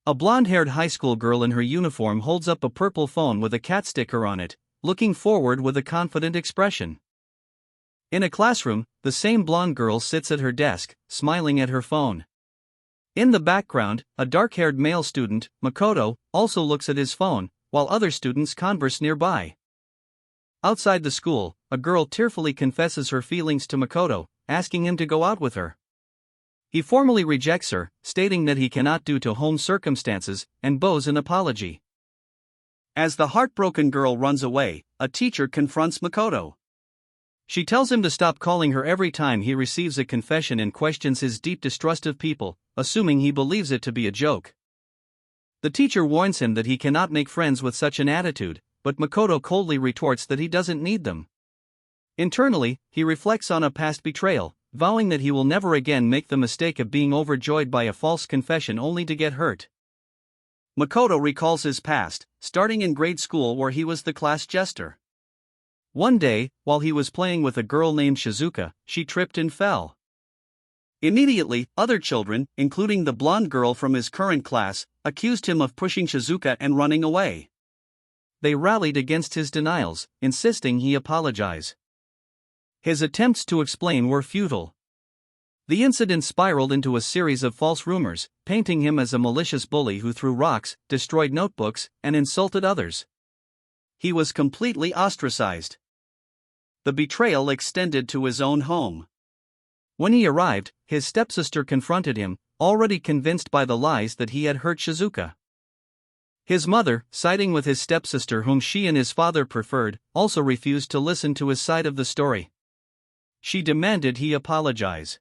A blonde-haired high school girl in her uniform holds up a purple phone with a cat sticker on it, looking forward with a confident expression. In a classroom, the same blonde girl sits at her desk, smiling at her phone. In the background, a dark-haired male student, Makoto, also looks at his phone, while other students converse nearby. Outside the school, a girl tearfully confesses her feelings to Makoto, asking him to go out with her. He formally rejects her, stating that he cannot due to home circumstances, and bows an apology. As the heartbroken girl runs away, a teacher confronts Makoto. She tells him to stop calling her every time he receives a confession and questions his deep distrust of people, assuming he believes it to be a joke. The teacher warns him that he cannot make friends with such an attitude, but Makoto coldly retorts that he doesn't need them. Internally, he reflects on a past betrayal, vowing that he will never again make the mistake of being overjoyed by a false confession only to get hurt. Makoto recalls his past, starting in grade school where he was the class jester. One day, while he was playing with a girl named Shizuka, she tripped and fell. Immediately, other children, including the blonde girl from his current class, accused him of pushing Shizuka and running away. They rallied against his denials, insisting he apologize. His attempts to explain were futile. The incident spiraled into a series of false rumors, painting him as a malicious bully who threw rocks, destroyed notebooks, and insulted others. He was completely ostracized. The betrayal extended to his own home. When he arrived, his stepsister confronted him, already convinced by the lies that he had hurt Shizuka. His mother, siding with his stepsister whom she and his father preferred, also refused to listen to his side of the story. She demanded he apologize.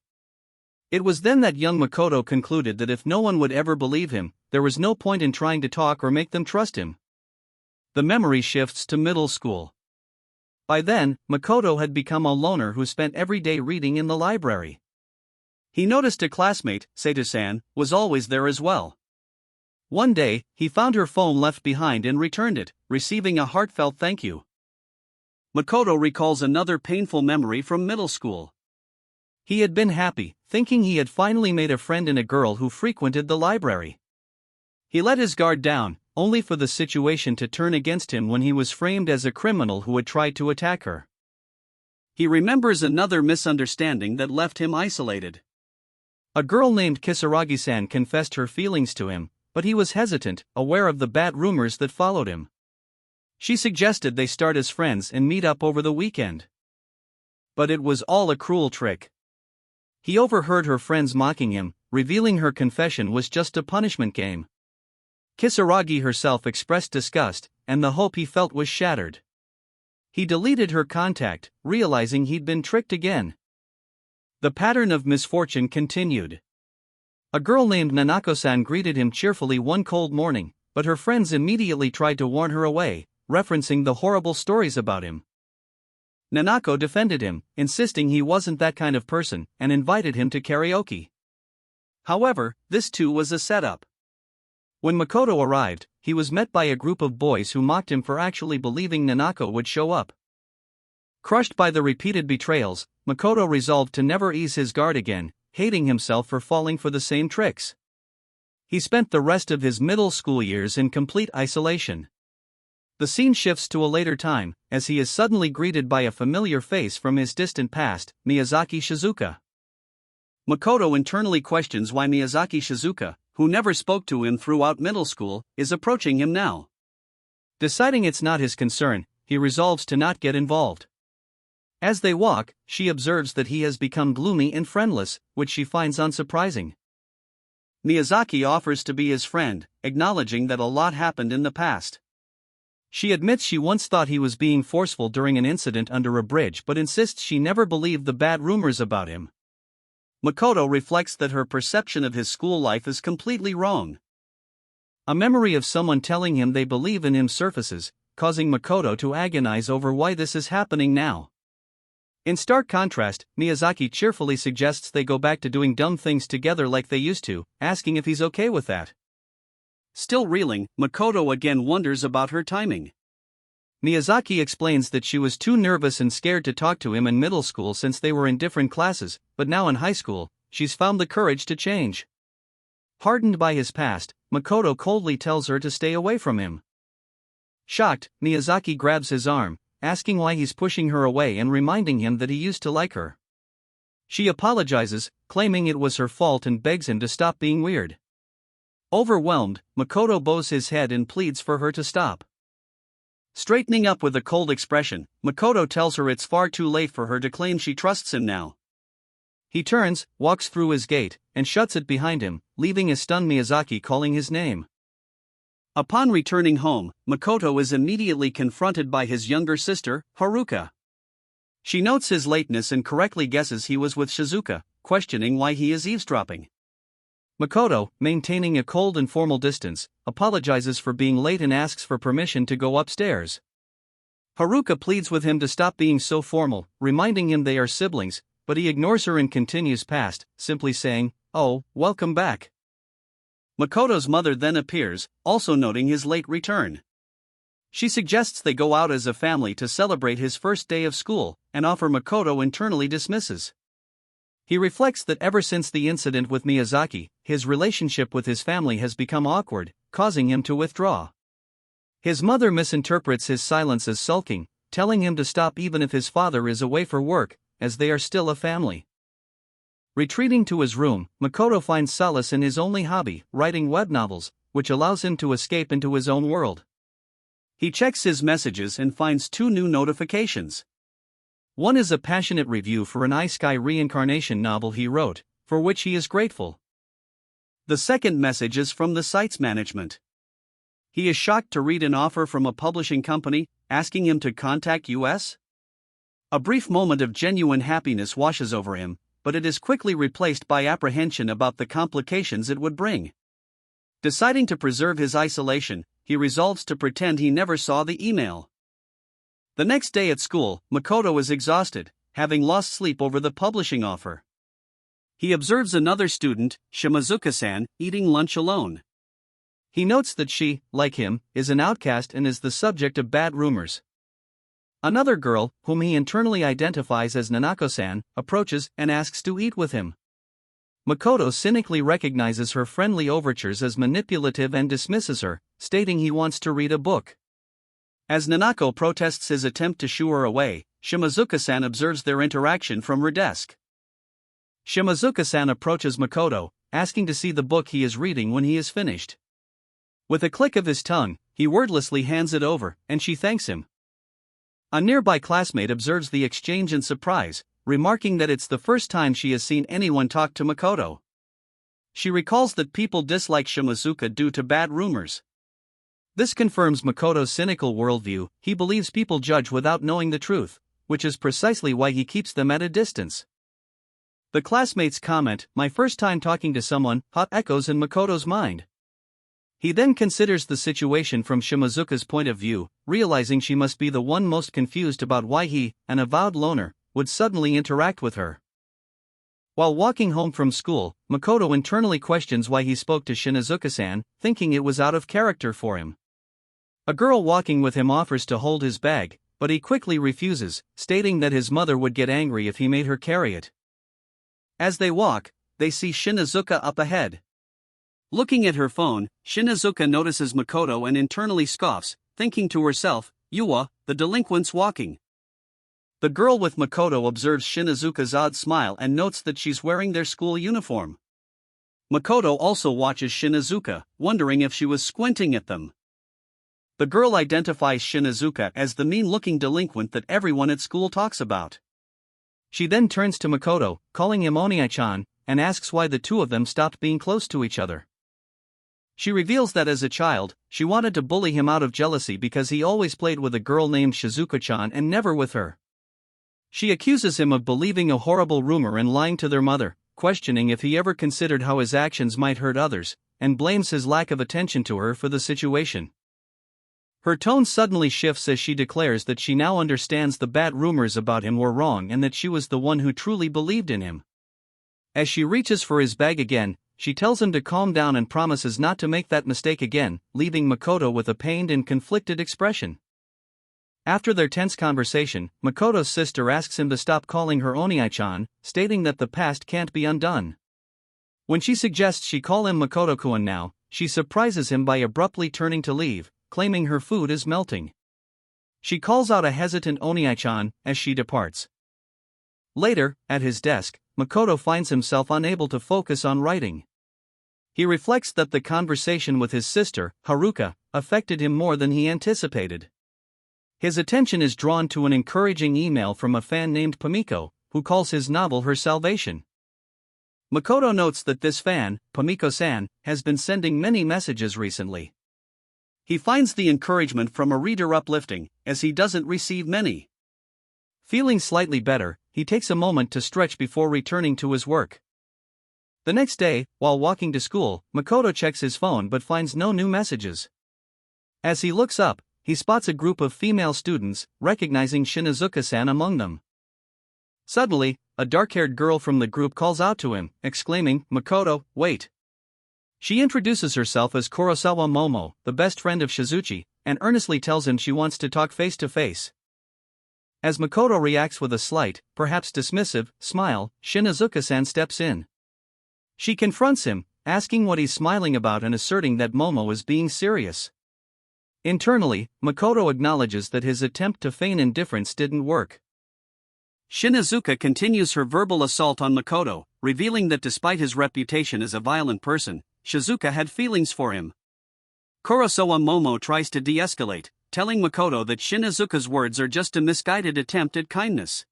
It was then that young Makoto concluded that if no one would ever believe him, there was no point in trying to talk or make them trust him. The memory shifts to middle school. By then, Makoto had become a loner who spent every day reading in the library. He noticed a classmate, Sato-san, was always there as well. One day, he found her phone left behind and returned it, receiving a heartfelt thank you. Makoto recalls another painful memory from middle school. He had been happy, thinking he had finally made a friend in a girl who frequented the library. He let his guard down, only for the situation to turn against him when he was framed as a criminal who had tried to attack her. He remembers another misunderstanding that left him isolated. A girl named Kisaragi-san confessed her feelings to him, but he was hesitant, aware of the bad rumors that followed him. She suggested they start as friends and meet up over the weekend. But it was all a cruel trick. He overheard her friends mocking him, revealing her confession was just a punishment game. Kisaragi herself expressed disgust, and the hope he felt was shattered. He deleted her contact, realizing he'd been tricked again. The pattern of misfortune continued. A girl named Nanako-san greeted him cheerfully one cold morning, but her friends immediately tried to warn her away, referencing the horrible stories about him. Nanako defended him, insisting he wasn't that kind of person, and invited him to karaoke. However, this too was a setup. When Makoto arrived, he was met by a group of boys who mocked him for actually believing Nanako would show up. Crushed by the repeated betrayals, Makoto resolved to never ease his guard again, hating himself for falling for the same tricks. He spent the rest of his middle school years in complete isolation. The scene shifts to a later time, as he is suddenly greeted by a familiar face from his distant past, Miyazaki Shizuka. Makoto internally questions why Miyazaki Shizuka, who never spoke to him throughout middle school, is approaching him now. Deciding it's not his concern, he resolves to not get involved. As they walk, she observes that he has become gloomy and friendless, which she finds unsurprising. Miyazaki offers to be his friend, acknowledging that a lot happened in the past. She admits she once thought he was being forceful during an incident under a bridge but insists she never believed the bad rumors about him. Makoto reflects that her perception of his school life is completely wrong. A memory of someone telling him they believe in him surfaces, causing Makoto to agonize over why this is happening now. In stark contrast, Miyazaki cheerfully suggests they go back to doing dumb things together like they used to, asking if he's okay with that. Still reeling, Makoto again wonders about her timing. Miyazaki explains that she was too nervous and scared to talk to him in middle school since they were in different classes, but now in high school, she's found the courage to change. Hardened by his past, Makoto coldly tells her to stay away from him. Shocked, Miyazaki grabs his arm, asking why he's pushing her away and reminding him that he used to like her. She apologizes, claiming it was her fault and begs him to stop being weird. Overwhelmed, Makoto bows his head and pleads for her to stop. Straightening up with a cold expression, Makoto tells her it's far too late for her to claim she trusts him now. He turns, walks through his gate, and shuts it behind him, leaving a stunned Miyazaki calling his name. Upon returning home, Makoto is immediately confronted by his younger sister, Haruka. She notes his lateness and correctly guesses he was with Shizuka, questioning why he is eavesdropping. Makoto, maintaining a cold and formal distance, apologizes for being late and asks for permission to go upstairs. Haruka pleads with him to stop being so formal, reminding him they are siblings, but he ignores her and continues past, simply saying, "Oh, welcome back." Makoto's mother then appears, also noting his late return. She suggests they go out as a family to celebrate his first day of school, an offer Makoto internally dismisses. He reflects that ever since the incident with Miyazaki, his relationship with his family has become awkward, causing him to withdraw. His mother misinterprets his silence as sulking, telling him to stop even if his father is away for work, as they are still a family. Retreating to his room, Makoto finds solace in his only hobby, writing web novels, which allows him to escape into his own world. He checks his messages and finds 2 new notifications. One is a passionate review for an Isekai reincarnation novel he wrote, for which he is grateful. The second message is from the site's management. He is shocked to read an offer from a publishing company, asking him to contact US. A brief moment of genuine happiness washes over him, but it is quickly replaced by apprehension about the complications it would bring. Deciding to preserve his isolation, he resolves to pretend he never saw the email. The next day at school, Makoto is exhausted, having lost sleep over the publishing offer. He observes another student, Shimazuka-san, eating lunch alone. He notes that she, like him, is an outcast and is the subject of bad rumors. Another girl, whom he internally identifies as Nanako-san, approaches and asks to eat with him. Makoto cynically recognizes her friendly overtures as manipulative and dismisses her, stating he wants to read a book. As Nanako protests his attempt to shoo her away, Shimazuka-san observes their interaction from her desk. Shimazuka-san approaches Makoto, asking to see the book he is reading when he is finished. With a click of his tongue, he wordlessly hands it over, and she thanks him. A nearby classmate observes the exchange in surprise, remarking that it's the first time she has seen anyone talk to Makoto. She recalls that people dislike Shimazuka due to bad rumors. This confirms Makoto's cynical worldview. He believes people judge without knowing the truth, which is precisely why he keeps them at a distance. The classmate's comment, "My first time talking to someone," hot echoes in Makoto's mind. He then considers the situation from Shimazuka's point of view, realizing she must be the one most confused about why he, an avowed loner, would suddenly interact with her. While walking home from school, Makoto internally questions why he spoke to Shimazuka-san, thinking it was out of character for him. A girl walking with him offers to hold his bag, but he quickly refuses, stating that his mother would get angry if he made her carry it. As they walk, they see Shimazuka up ahead. Looking at her phone, Shimazuka notices Makoto and internally scoffs, thinking to herself, "Yuwa, the delinquent's walking." The girl with Makoto observes Shimazuka's odd smile and notes that she's wearing their school uniform. Makoto also watches Shimazuka, wondering if she was squinting at them. The girl identifies Shimazuka as the mean-looking delinquent that everyone at school talks about. She then turns to Makoto, calling him Onii-chan, and asks why the two of them stopped being close to each other. She reveals that as a child, she wanted to bully him out of jealousy because he always played with a girl named Shizuka-chan and never with her. She accuses him of believing a horrible rumor and lying to their mother, questioning if he ever considered how his actions might hurt others, and blames his lack of attention to her for the situation. Her tone suddenly shifts as she declares that she now understands the bad rumors about him were wrong and that she was the one who truly believed in him. As she reaches for his bag again, she tells him to calm down and promises not to make that mistake again, leaving Makoto with a pained and conflicted expression. After their tense conversation, Makoto's sister asks him to stop calling her Onii-chan, stating that the past can't be undone. When she suggests she call him Makoto-kun now, she surprises him by abruptly turning to leave, claiming her food is melting. She calls out a hesitant Oniai-chan as she departs. Later, at his desk, Makoto finds himself unable to focus on writing. He reflects that the conversation with his sister, Haruka, affected him more than he anticipated. His attention is drawn to an encouraging email from a fan named Pomeko, who calls his novel her salvation. Makoto notes that this fan, Pomeko-san, has been sending many messages recently. He finds the encouragement from a reader uplifting, as he doesn't receive many. Feeling slightly better, he takes a moment to stretch before returning to his work. The next day, while walking to school, Makoto checks his phone but finds no new messages. As he looks up, he spots a group of female students, recognizing Shinazuka-san among them. Suddenly, a dark-haired girl from the group calls out to him, exclaiming, "Makoto, wait." She introduces herself as Kurosawa Momo, the best friend of Shizuchi, and earnestly tells him she wants to talk face-to-face. As Makoto reacts with a slight, perhaps dismissive, smile, Shinazuka-san steps in. She confronts him, asking what he's smiling about and asserting that Momo is being serious. Internally, Makoto acknowledges that his attempt to feign indifference didn't work. Shinazuka continues her verbal assault on Makoto, revealing that despite his reputation as a violent person, Shizuka had feelings for him. Kurosawa Momo tries to de-escalate, telling Makoto that Shinazuka's words are just a misguided attempt at kindness.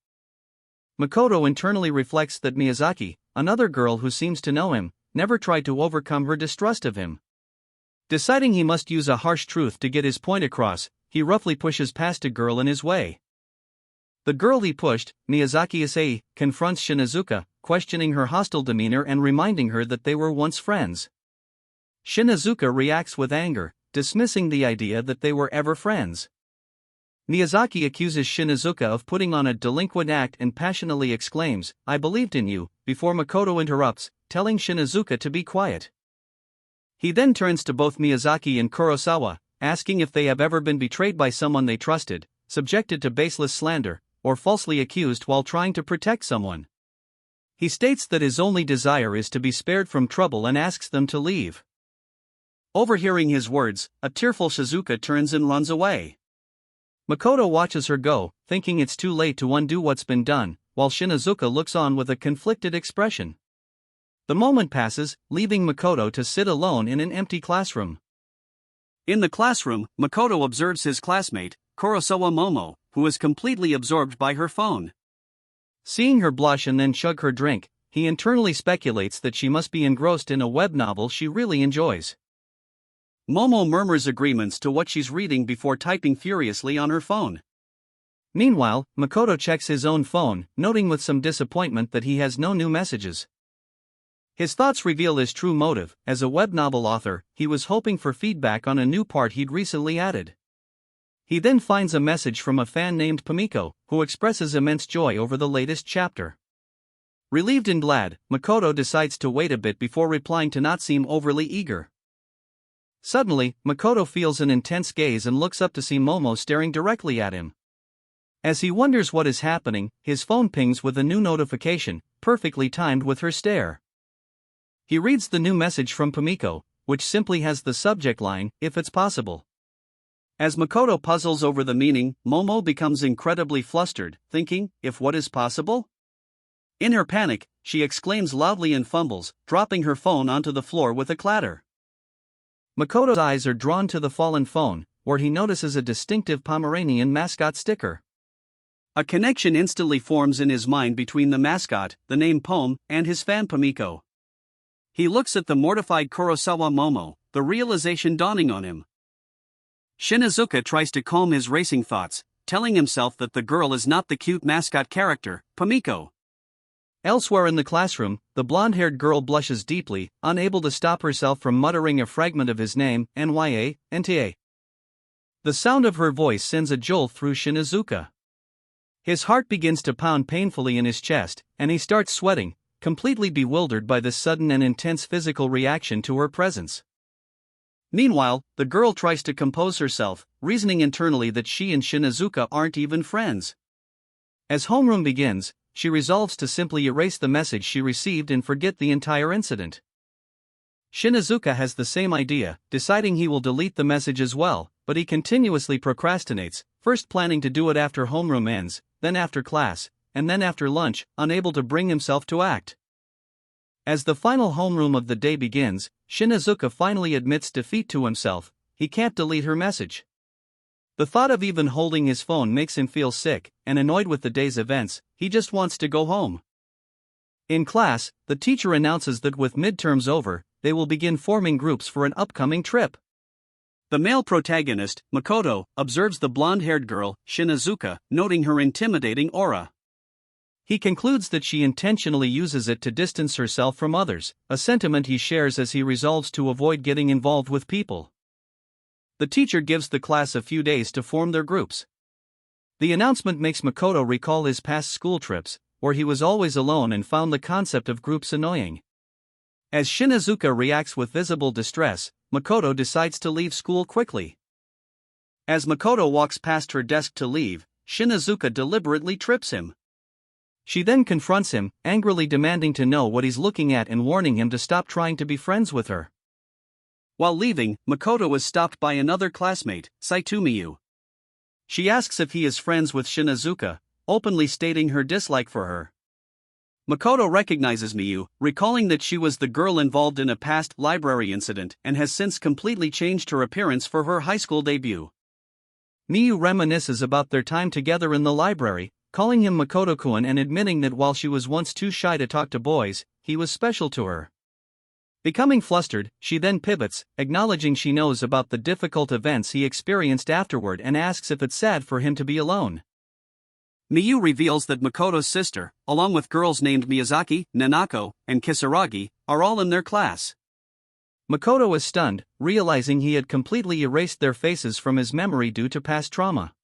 Makoto internally reflects that Miyazaki, another girl who seems to know him, never tried to overcome her distrust of him. Deciding he must use a harsh truth to get his point across, he roughly pushes past a girl in his way. The girl he pushed, Miyazaki Issei, confronts Shinazuka, questioning her hostile demeanor and reminding her that they were once friends. Shinazuka reacts with anger, dismissing the idea that they were ever friends. Miyazaki accuses Shinazuka of putting on a delinquent act and passionately exclaims, "I believed in you," before Makoto interrupts, telling Shinazuka to be quiet. He then turns to both Miyazaki and Kurosawa, asking if they have ever been betrayed by someone they trusted, subjected to baseless slander, or falsely accused while trying to protect someone. He states that his only desire is to be spared from trouble and asks them to leave. Overhearing his words, a tearful Shizuka turns and runs away. Makoto watches her go, thinking it's too late to undo what's been done, while Shinazuka looks on with a conflicted expression. The moment passes, leaving Makoto to sit alone in an empty classroom. In the classroom, Makoto observes his classmate, Kurosawa Momo, who is completely absorbed by her phone. Seeing her blush and then chug her drink, he internally speculates that she must be engrossed in a web novel she really enjoys. Momo murmurs agreements to what she's reading before typing furiously on her phone. Meanwhile, Makoto checks his own phone, noting with some disappointment that he has no new messages. His thoughts reveal his true motive. As a web novel author, he was hoping for feedback on a new part he'd recently added. He then finds a message from a fan named Pomeko, who expresses immense joy over the latest chapter. Relieved and glad, Makoto decides to wait a bit before replying to not seem overly eager. Suddenly, Makoto feels an intense gaze and looks up to see Momo staring directly at him. As he wonders what is happening, his phone pings with a new notification, perfectly timed with her stare. He reads the new message from Pomeko, which simply has the subject line, "If it's possible." As Makoto puzzles over the meaning, Momo becomes incredibly flustered, thinking, "If what is possible?" In her panic, she exclaims loudly and fumbles, dropping her phone onto the floor with a clatter. Makoto's eyes are drawn to the fallen phone, where he notices a distinctive Pomeranian mascot sticker. A connection instantly forms in his mind between the mascot, the name Pom, and his fan Pomeko. He looks at the mortified Kurosawa Momo, the realization dawning on him. Shinazuka tries to calm his racing thoughts, telling himself that the girl is not the cute mascot character, Pomeko. Elsewhere in the classroom, the blonde-haired girl blushes deeply, unable to stop herself from muttering a fragment of his name, Nta. The sound of her voice sends a jolt through Shinazuka. His heart begins to pound painfully in his chest, and he starts sweating, completely bewildered by this sudden and intense physical reaction to her presence. Meanwhile, the girl tries to compose herself, reasoning internally that she and Shinazuka aren't even friends. As homeroom begins, she resolves to simply erase the message she received and forget the entire incident. Shinazuka has the same idea, deciding he will delete the message as well, but he continuously procrastinates, first planning to do it after homeroom ends, then after class, and then after lunch, unable to bring himself to act. As the final homeroom of the day begins, Shinazuka finally admits defeat to himself. He can't delete her message. The thought of even holding his phone makes him feel sick, and annoyed with the day's events, he just wants to go home. In class, the teacher announces that with midterms over, they will begin forming groups for an upcoming trip. The male protagonist, Makoto, observes the blonde-haired girl, Shinazuka, noting her intimidating aura. He concludes that she intentionally uses it to distance herself from others, a sentiment he shares as he resolves to avoid getting involved with people. The teacher gives the class a few days to form their groups. The announcement makes Makoto recall his past school trips, where he was always alone and found the concept of groups annoying. As Shinazuka reacts with visible distress, Makoto decides to leave school quickly. As Makoto walks past her desk to leave, Shinazuka deliberately trips him. She then confronts him, angrily demanding to know what he's looking at and warning him to stop trying to be friends with her. While leaving, Makoto is stopped by another classmate, Saitumiyu. She asks if he is friends with Shinazuka, openly stating her dislike for her. Makoto recognizes Miyu, recalling that she was the girl involved in a past library incident and has since completely changed her appearance for her high school debut. Miyu reminisces about their time together in the library, calling him Makoto-kun and admitting that while she was once too shy to talk to boys, he was special to her. Becoming flustered, she then pivots, acknowledging she knows about the difficult events he experienced afterward and asks if it's sad for him to be alone. Miyu reveals that Makoto's sister, along with girls named Miyazaki, Nanako, and Kisaragi, are all in their class. Makoto is stunned, realizing he had completely erased their faces from his memory due to past trauma.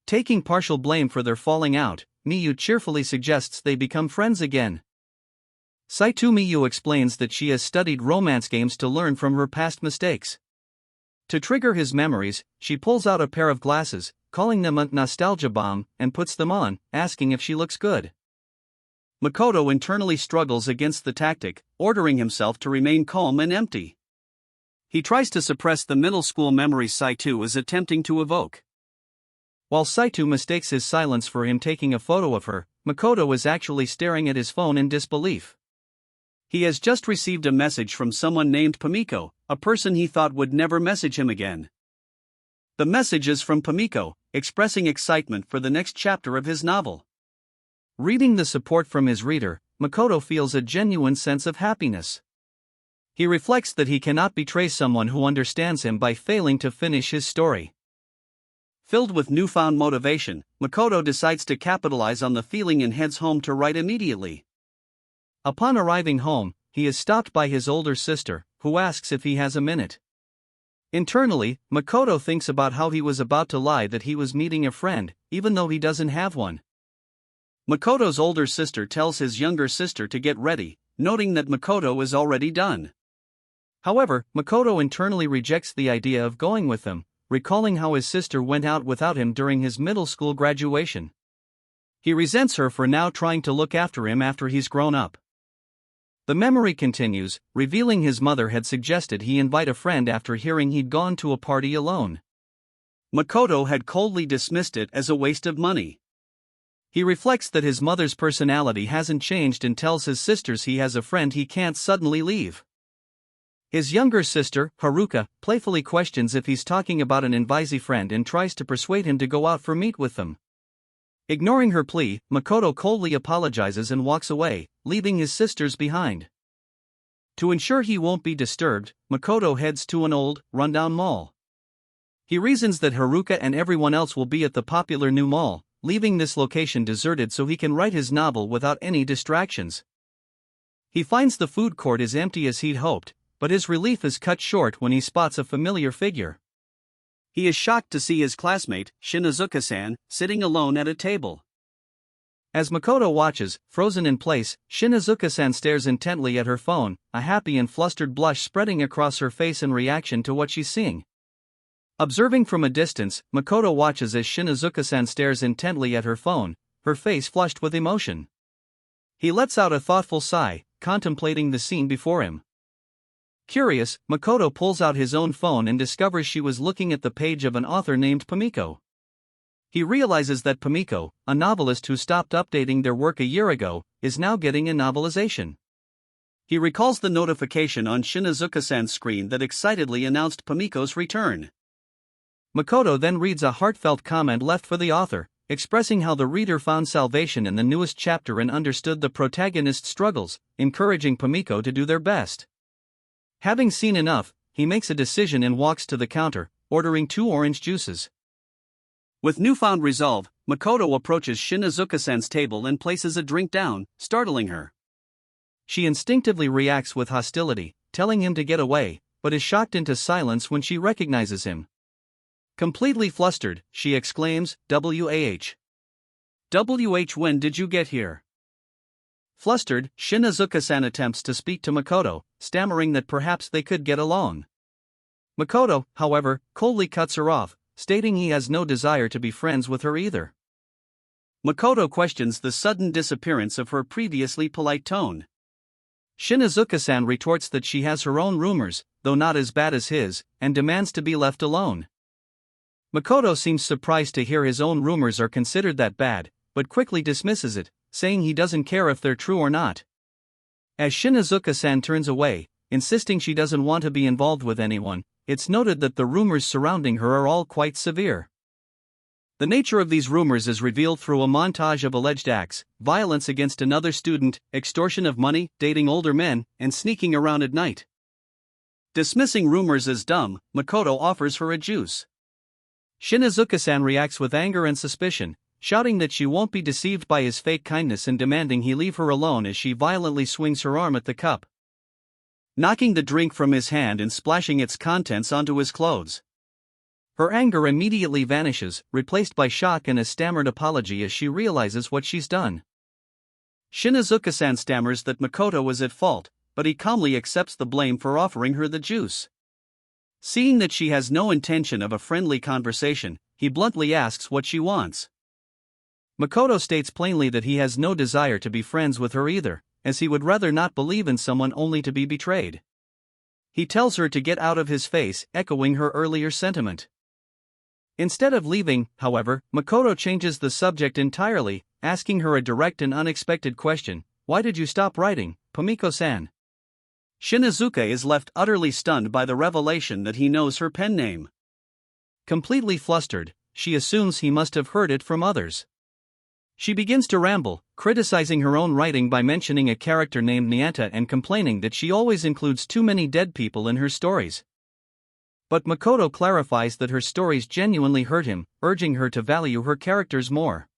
Taking partial blame for their falling out, Miyu cheerfully suggests they become friends again. Saitumiyu explains that she has studied romance games to learn from her past mistakes. To trigger his memories, she pulls out a pair of glasses, calling them a nostalgia bomb, and puts them on, asking if she looks good. Makoto internally struggles against the tactic, ordering himself to remain calm and empty. He tries to suppress the middle school memories Saitu is attempting to evoke. While Saitu mistakes his silence for him taking a photo of her, Makoto is actually staring at his phone in disbelief. He has just received a message from someone named Pomeko, a person he thought would never message him again. The message is from Pomeko, expressing excitement for the next chapter of his novel. Reading the support from his reader, Makoto feels a genuine sense of happiness. He reflects that he cannot betray someone who understands him by failing to finish his story. Filled with newfound motivation, Makoto decides to capitalize on the feeling and heads home to write immediately. Upon arriving home, he is stopped by his older sister, who asks if he has a minute. Internally, Makoto thinks about how he was about to lie that he was meeting a friend, even though he doesn't have one. Makoto's older sister tells his younger sister to get ready, noting that Makoto is already done. However, Makoto internally rejects the idea of going with them, recalling how his sister went out without him during his middle school graduation. He resents her for now trying to look after him after he's grown up. The memory continues, revealing his mother had suggested he invite a friend after hearing he'd gone to a party alone. Makoto had coldly dismissed it as a waste of money. He reflects that his mother's personality hasn't changed and tells his sisters he has a friend he can't suddenly leave. His younger sister, Haruka, playfully questions if he's talking about an invitee friend and tries to persuade him to go out for meet with them. Ignoring her plea, Makoto coldly apologizes and walks away, leaving his sisters behind. To ensure he won't be disturbed, Makoto heads to an old, rundown mall. He reasons that Haruka and everyone else will be at the popular new mall, leaving this location deserted so he can write his novel without any distractions. He finds the food court as empty as he'd hoped, but his relief is cut short when he spots a familiar figure. He is shocked to see his classmate, Shinazuka-san, sitting alone at a table. As Makoto watches, frozen in place, Shinazuka-san stares intently at her phone, a happy and flustered blush spreading across her face in reaction to what she's seeing. Observing from a distance, Makoto watches as Shinazuka-san stares intently at her phone, her face flushed with emotion. He lets out a thoughtful sigh, contemplating the scene before him. Curious, Makoto pulls out his own phone and discovers she was looking at the page of an author named Pomeko. He realizes that Pomeko, a novelist who stopped updating their work a year ago, is now getting a novelization. He recalls the notification on Shinazuka-san's screen that excitedly announced Pomeko's return. Makoto then reads a heartfelt comment left for the author, expressing how the reader found salvation in the newest chapter and understood the protagonist's struggles, encouraging Pomeko to do their best. Having seen enough, he makes a decision and walks to the counter, ordering 2 orange juices. With newfound resolve, Makoto approaches Shinazuka-san's table and places a drink down, startling her. She instinctively reacts with hostility, telling him to get away, but is shocked into silence when she recognizes him. Completely flustered, she exclaims, "WAH. WH, when did you get here?" Flustered, Shinazuka-san attempts to speak to Makoto, stammering that perhaps they could get along. Makoto, however, coldly cuts her off, stating he has no desire to be friends with her either. Makoto questions the sudden disappearance of her previously polite tone. Shinazuka-san retorts that she has her own rumors, though not as bad as his, and demands to be left alone. Makoto seems surprised to hear his own rumors are considered that bad, but quickly dismisses it, saying he doesn't care if they're true or not. As Shinazuka-san turns away, insisting she doesn't want to be involved with anyone, it's noted that the rumors surrounding her are all quite severe. The nature of these rumors is revealed through a montage of alleged acts: violence against another student, extortion of money, dating older men, and sneaking around at night. Dismissing rumors as dumb, Makoto offers her a juice. Shinazuka-san reacts with anger and suspicion, shouting that she won't be deceived by his fake kindness and demanding he leave her alone as she violently swings her arm at the cup, knocking the drink from his hand and splashing its contents onto his clothes. Her anger immediately vanishes, replaced by shock and a stammered apology as she realizes what she's done. Shinazuka-san stammers that Makoto is at fault, but he calmly accepts the blame for offering her the juice. Seeing that she has no intention of a friendly conversation, he bluntly asks what she wants. Makoto states plainly that he has no desire to be friends with her either, as he would rather not believe in someone only to be betrayed. He tells her to get out of his face, echoing her earlier sentiment. Instead of leaving, however, Makoto changes the subject entirely, asking her a direct and unexpected question: "Why did you stop writing, Pomeko-san?" Shinazuka is left utterly stunned by the revelation that he knows her pen name. Completely flustered, she assumes he must have heard it from others. She begins to ramble, criticizing her own writing by mentioning a character named Nyanta and complaining that she always includes too many dead people in her stories. But Makoto clarifies that her stories genuinely hurt him, urging her to value her characters more.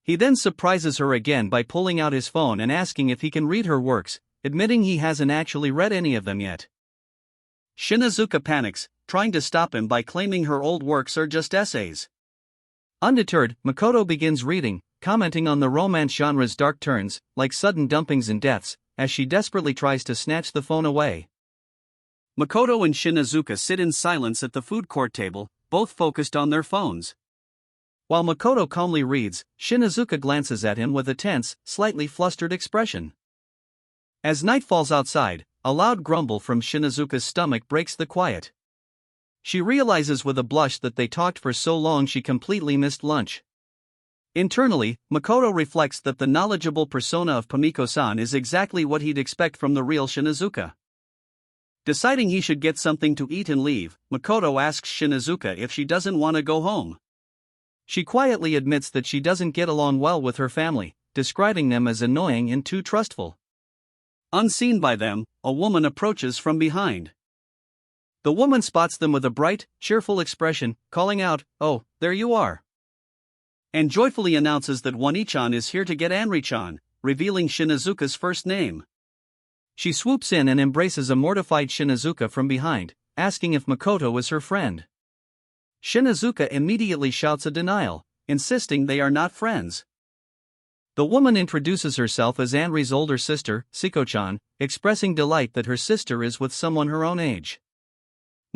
He then surprises her again by pulling out his phone and asking if he can read her works, admitting he hasn't actually read any of them yet. Shinazuka panics, trying to stop him by claiming her old works are just essays. Undeterred, Makoto begins reading, commenting on the romance genre's dark turns, like sudden dumpings and deaths, as she desperately tries to snatch the phone away. Makoto and Shinazuka sit in silence at the food court table, both focused on their phones. While Makoto calmly reads, Shinazuka glances at him with a tense, slightly flustered expression. As night falls outside, a loud grumble from Shinazuka's stomach breaks the quiet. She realizes with a blush that they talked for so long she completely missed lunch. Internally, Makoto reflects that the knowledgeable persona of Pomeko-san is exactly what he'd expect from the real Shinazuka. Deciding he should get something to eat and leave, Makoto asks Shinazuka if she doesn't want to go home. She quietly admits that she doesn't get along well with her family, describing them as annoying and too trustful. Unseen by them, a woman approaches from behind. The woman spots them with a bright, cheerful expression, calling out, "Oh, there you are," and joyfully announces that Wani-chan is here to get Anri-chan, revealing Shinazuka's first name. She swoops in and embraces a mortified Shinazuka from behind, asking if Makoto is her friend. Shinazuka immediately shouts a denial, insisting they are not friends. The woman introduces herself as Anri's older sister, Siko-chan, expressing delight that her sister is with someone her own age.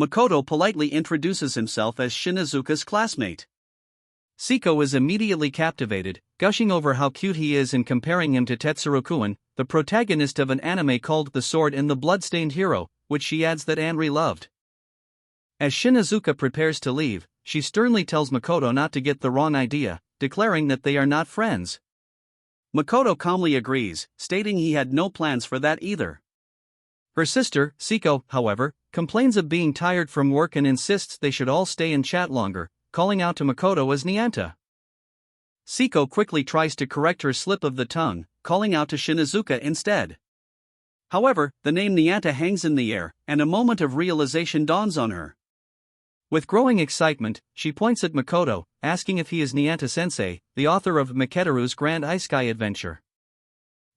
Makoto politely introduces himself as Shinazuka's classmate. Siko is immediately captivated, gushing over how cute he is and comparing him to Tetsuro-kun, the protagonist of an anime called The Sword and the Bloodstained Hero, which she adds that Anri loved. As Shinazuka prepares to leave, she sternly tells Makoto not to get the wrong idea, declaring that they are not friends. Makoto calmly agrees, stating he had no plans for that either. Her sister, Siko, however, complains of being tired from work and insists they should all stay and chat longer, calling out to Makoto as Nyanta. Siko quickly tries to correct her slip of the tongue, calling out to Shinazuka instead. However, the name Nyanta hangs in the air, and a moment of realization dawns on her. With growing excitement, she points at Makoto, asking if he is Nyanta-sensei, the author of Miketeru's Grand Isekai adventure.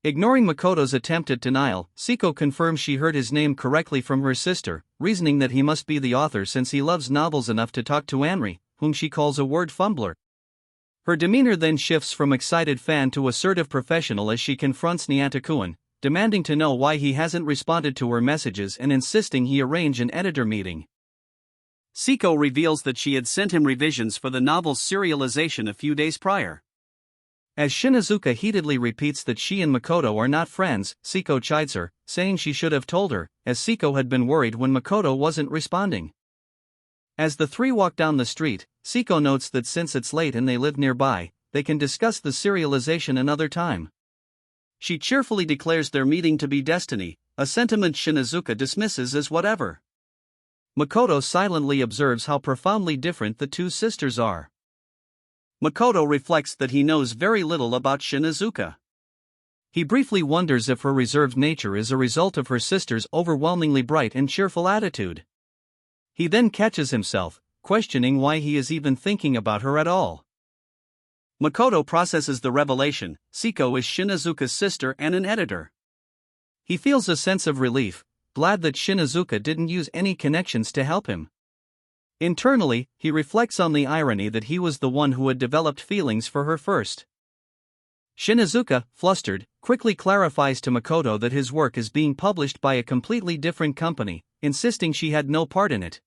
Ignoring Makoto's attempt at denial, Siko confirms she heard his name correctly from her sister, reasoning that he must be the author since he loves novels enough to talk to Anri, whom she calls a word fumbler. Her demeanor then shifts from excited fan to assertive professional as she confronts Nyanta-kun, demanding to know why he hasn't responded to her messages and insisting he arrange an editor meeting. Siko reveals that she had sent him revisions for the novel's serialization a few days prior. As Shinazuka heatedly repeats that she and Makoto are not friends, Siko chides her, saying she should have told her, as Siko had been worried when Makoto wasn't responding. As the three walk down the street, Siko notes that since it's late and they live nearby, they can discuss the serialization another time. She cheerfully declares their meeting to be destiny, a sentiment Shinazuka dismisses as whatever. Makoto silently observes how profoundly different the two sisters are. Makoto reflects that he knows very little about Shinazuka. He briefly wonders if her reserved nature is a result of her sister's overwhelmingly bright and cheerful attitude. He then catches himself, questioning why he is even thinking about her at all. Makoto processes the revelation: Siko is Shinazuka's sister and an editor. He feels a sense of relief, glad that Shinazuka didn't use any connections to help him. Internally, he reflects on the irony that he was the one who had developed feelings for her first. Shinazuka, flustered, quickly clarifies to Makoto that his work is being published by a completely different company, insisting she had no part in it.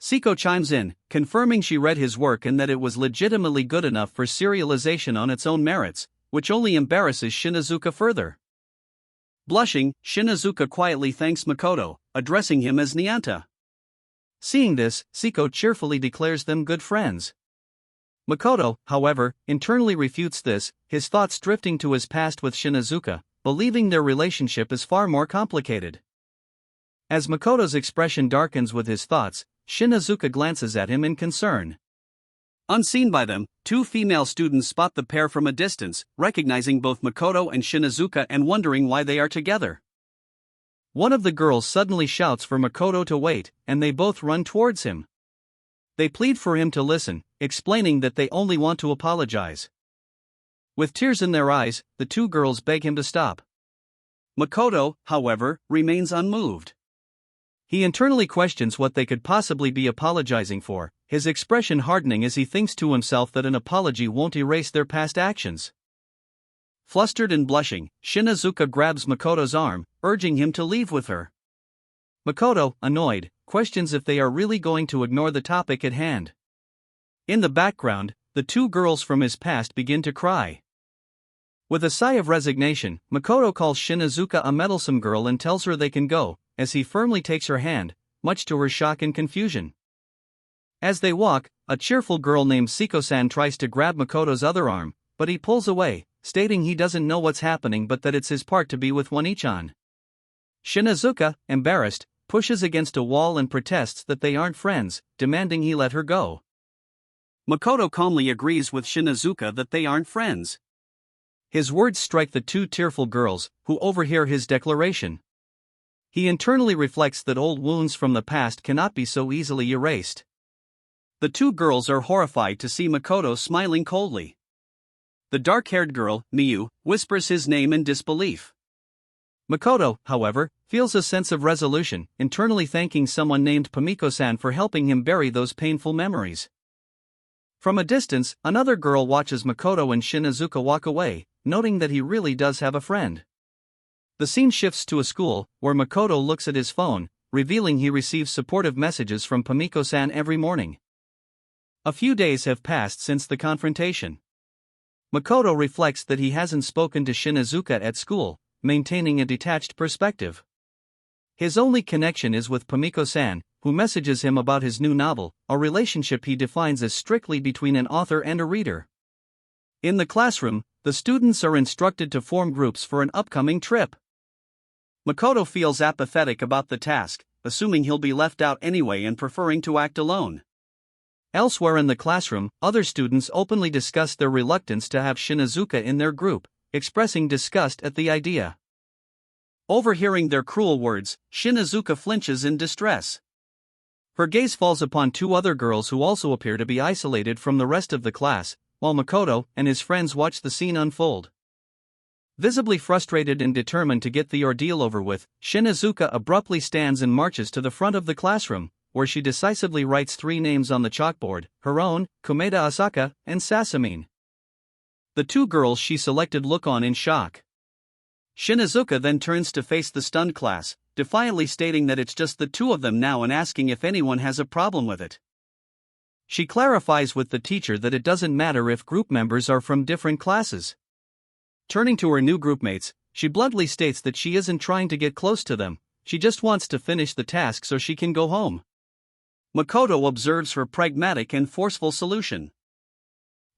Siko chimes in, confirming she read his work and that it was legitimately good enough for serialization on its own merits, which only embarrasses Shinazuka further. Blushing, Shinazuka quietly thanks Makoto, addressing him as Nyanta. Seeing this, Siko cheerfully declares them good friends. Makoto, however, internally refutes this, his thoughts drifting to his past with Shinazuka, believing their relationship is far more complicated. As Makoto's expression darkens with his thoughts, Shinazuka glances at him in concern. Unseen by them, two female students spot the pair from a distance, recognizing both Makoto and Shinazuka and wondering why they are together. One of the girls suddenly shouts for Makoto to wait, and they both run towards him. They plead for him to listen, explaining that they only want to apologize. With tears in their eyes, the two girls beg him to stop. Makoto, however, remains unmoved. He internally questions what they could possibly be apologizing for, his expression hardening as he thinks to himself that an apology won't erase their past actions. Flustered and blushing, Shinazuka grabs Makoto's arm, urging him to leave with her. Makoto, annoyed, questions if they are really going to ignore the topic at hand. In the background, the two girls from his past begin to cry. With a sigh of resignation, Makoto calls Shinazuka a meddlesome girl and tells her they can go, as he firmly takes her hand, much to her shock and confusion. As they walk, a cheerful girl named Siko-san tries to grab Makoto's other arm, but he pulls away, stating he doesn't know what's happening but that it's his part to be with One-chan. Shinazuka, embarrassed, pushes against a wall and protests that they aren't friends, demanding he let her go. Makoto calmly agrees with Shinazuka that they aren't friends. His words strike the two tearful girls, who overhear his declaration. He internally reflects that old wounds from the past cannot be so easily erased. The two girls are horrified to see Makoto smiling coldly. The dark-haired girl, Miyu, whispers his name in disbelief. Makoto, however, feels a sense of resolution, internally thanking someone named Pomeko-san for helping him bury those painful memories. From a distance, another girl watches Makoto and Shinazuka walk away, noting that he really does have a friend. The scene shifts to a school, where Makoto looks at his phone, revealing he receives supportive messages from Pomeko-san every morning. A few days have passed since the confrontation. Makoto reflects that he hasn't spoken to Shinazuka at school, maintaining a detached perspective. His only connection is with Pomeko-san, who messages him about his new novel, a relationship he defines as strictly between an author and a reader. In the classroom, the students are instructed to form groups for an upcoming trip. Makoto feels apathetic about the task, assuming he'll be left out anyway and preferring to act alone. Elsewhere in the classroom, other students openly discuss their reluctance to have Shinazuka in their group, expressing disgust at the idea. Overhearing their cruel words, Shinazuka flinches in distress. Her gaze falls upon two other girls who also appear to be isolated from the rest of the class, while Makoto and his friends watch the scene unfold. Visibly frustrated and determined to get the ordeal over with, Shinazuka abruptly stands and marches to the front of the classroom, where she decisively writes 3 names on the chalkboard: her own, Komeda Asaka, and Sasamine. The 2 girls she selected look on in shock. Shinazuka then turns to face the stunned class, defiantly stating that it's just the 2 of them now and asking if anyone has a problem with it. She clarifies with the teacher that it doesn't matter if group members are from different classes. Turning to her new groupmates, she bluntly states that she isn't trying to get close to them, she just wants to finish the task so she can go home. Makoto observes her pragmatic and forceful solution.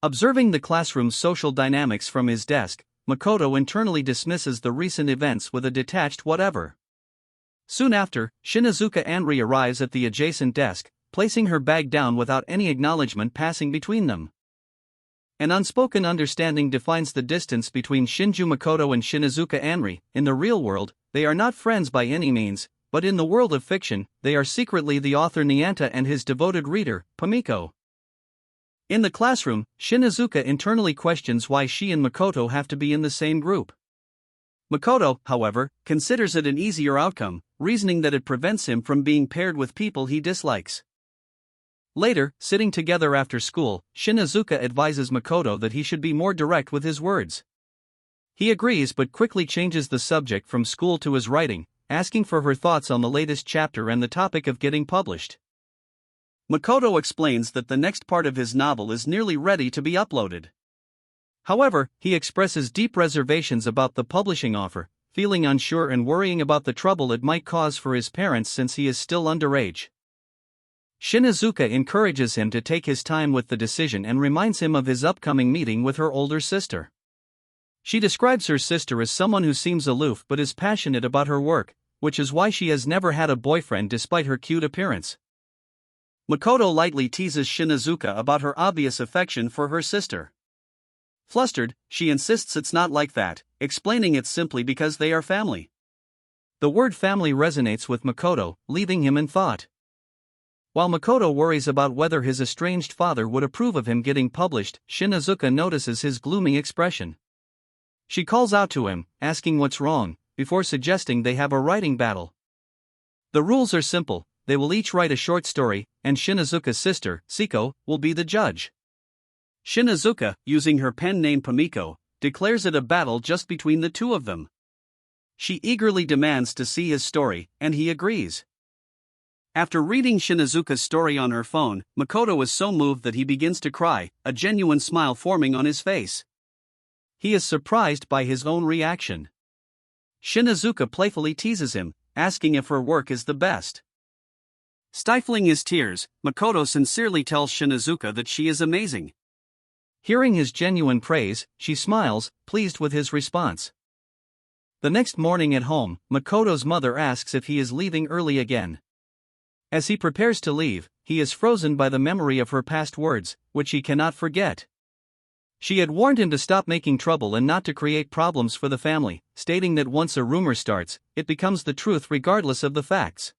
Observing the classroom's social dynamics from his desk, Makoto internally dismisses the recent events with a detached whatever. Soon after, Shinazuka Anri arrives at the adjacent desk, placing her bag down without any acknowledgement passing between them. An unspoken understanding defines the distance between Shinju Makoto and Shinazuka Anri. In the real world, they are not friends by any means, but in the world of fiction, they are secretly the author Nyanta and his devoted reader, Pomeko. In the classroom, Shinazuka internally questions why she and Makoto have to be in the same group. Makoto, however, considers it an easier outcome, reasoning that it prevents him from being paired with people he dislikes. Later, sitting together after school, Shinazuka advises Makoto that he should be more direct with his words. He agrees but quickly changes the subject from school to his writing, asking for her thoughts on the latest chapter and the topic of getting published. Makoto explains that the next part of his novel is nearly ready to be uploaded. However, he expresses deep reservations about the publishing offer, feeling unsure and worrying about the trouble it might cause for his parents since he is still underage. Shinazuka encourages him to take his time with the decision and reminds him of his upcoming meeting with her older sister. She describes her sister as someone who seems aloof but is passionate about her work, which is why she has never had a boyfriend despite her cute appearance. Makoto lightly teases Shinazuka about her obvious affection for her sister. Flustered, she insists it's not like that, explaining it's simply because they are family. The word family resonates with Makoto, leaving him in thought. While Makoto worries about whether his estranged father would approve of him getting published, Shinazuka notices his gloomy expression. She calls out to him, asking what's wrong, before suggesting they have a writing battle. The rules are simple: they will each write a short story, and Shinazuka's sister, Siko, will be the judge. Shinazuka, using her pen name Pomeko, declares it a battle just between the 2 of them. She eagerly demands to see his story, and he agrees. After reading Shinazuka's story on her phone, Makoto is so moved that he begins to cry, a genuine smile forming on his face. He is surprised by his own reaction. Shinazuka playfully teases him, asking if her work is the best. Stifling his tears, Makoto sincerely tells Shinazuka that she is amazing. Hearing his genuine praise, she smiles, pleased with his response. The next morning at home, Makoto's mother asks if he is leaving early again. As he prepares to leave, he is frozen by the memory of her past words, which he cannot forget. She had warned him to stop making trouble and not to create problems for the family, stating that once a rumor starts, it becomes the truth regardless of the facts.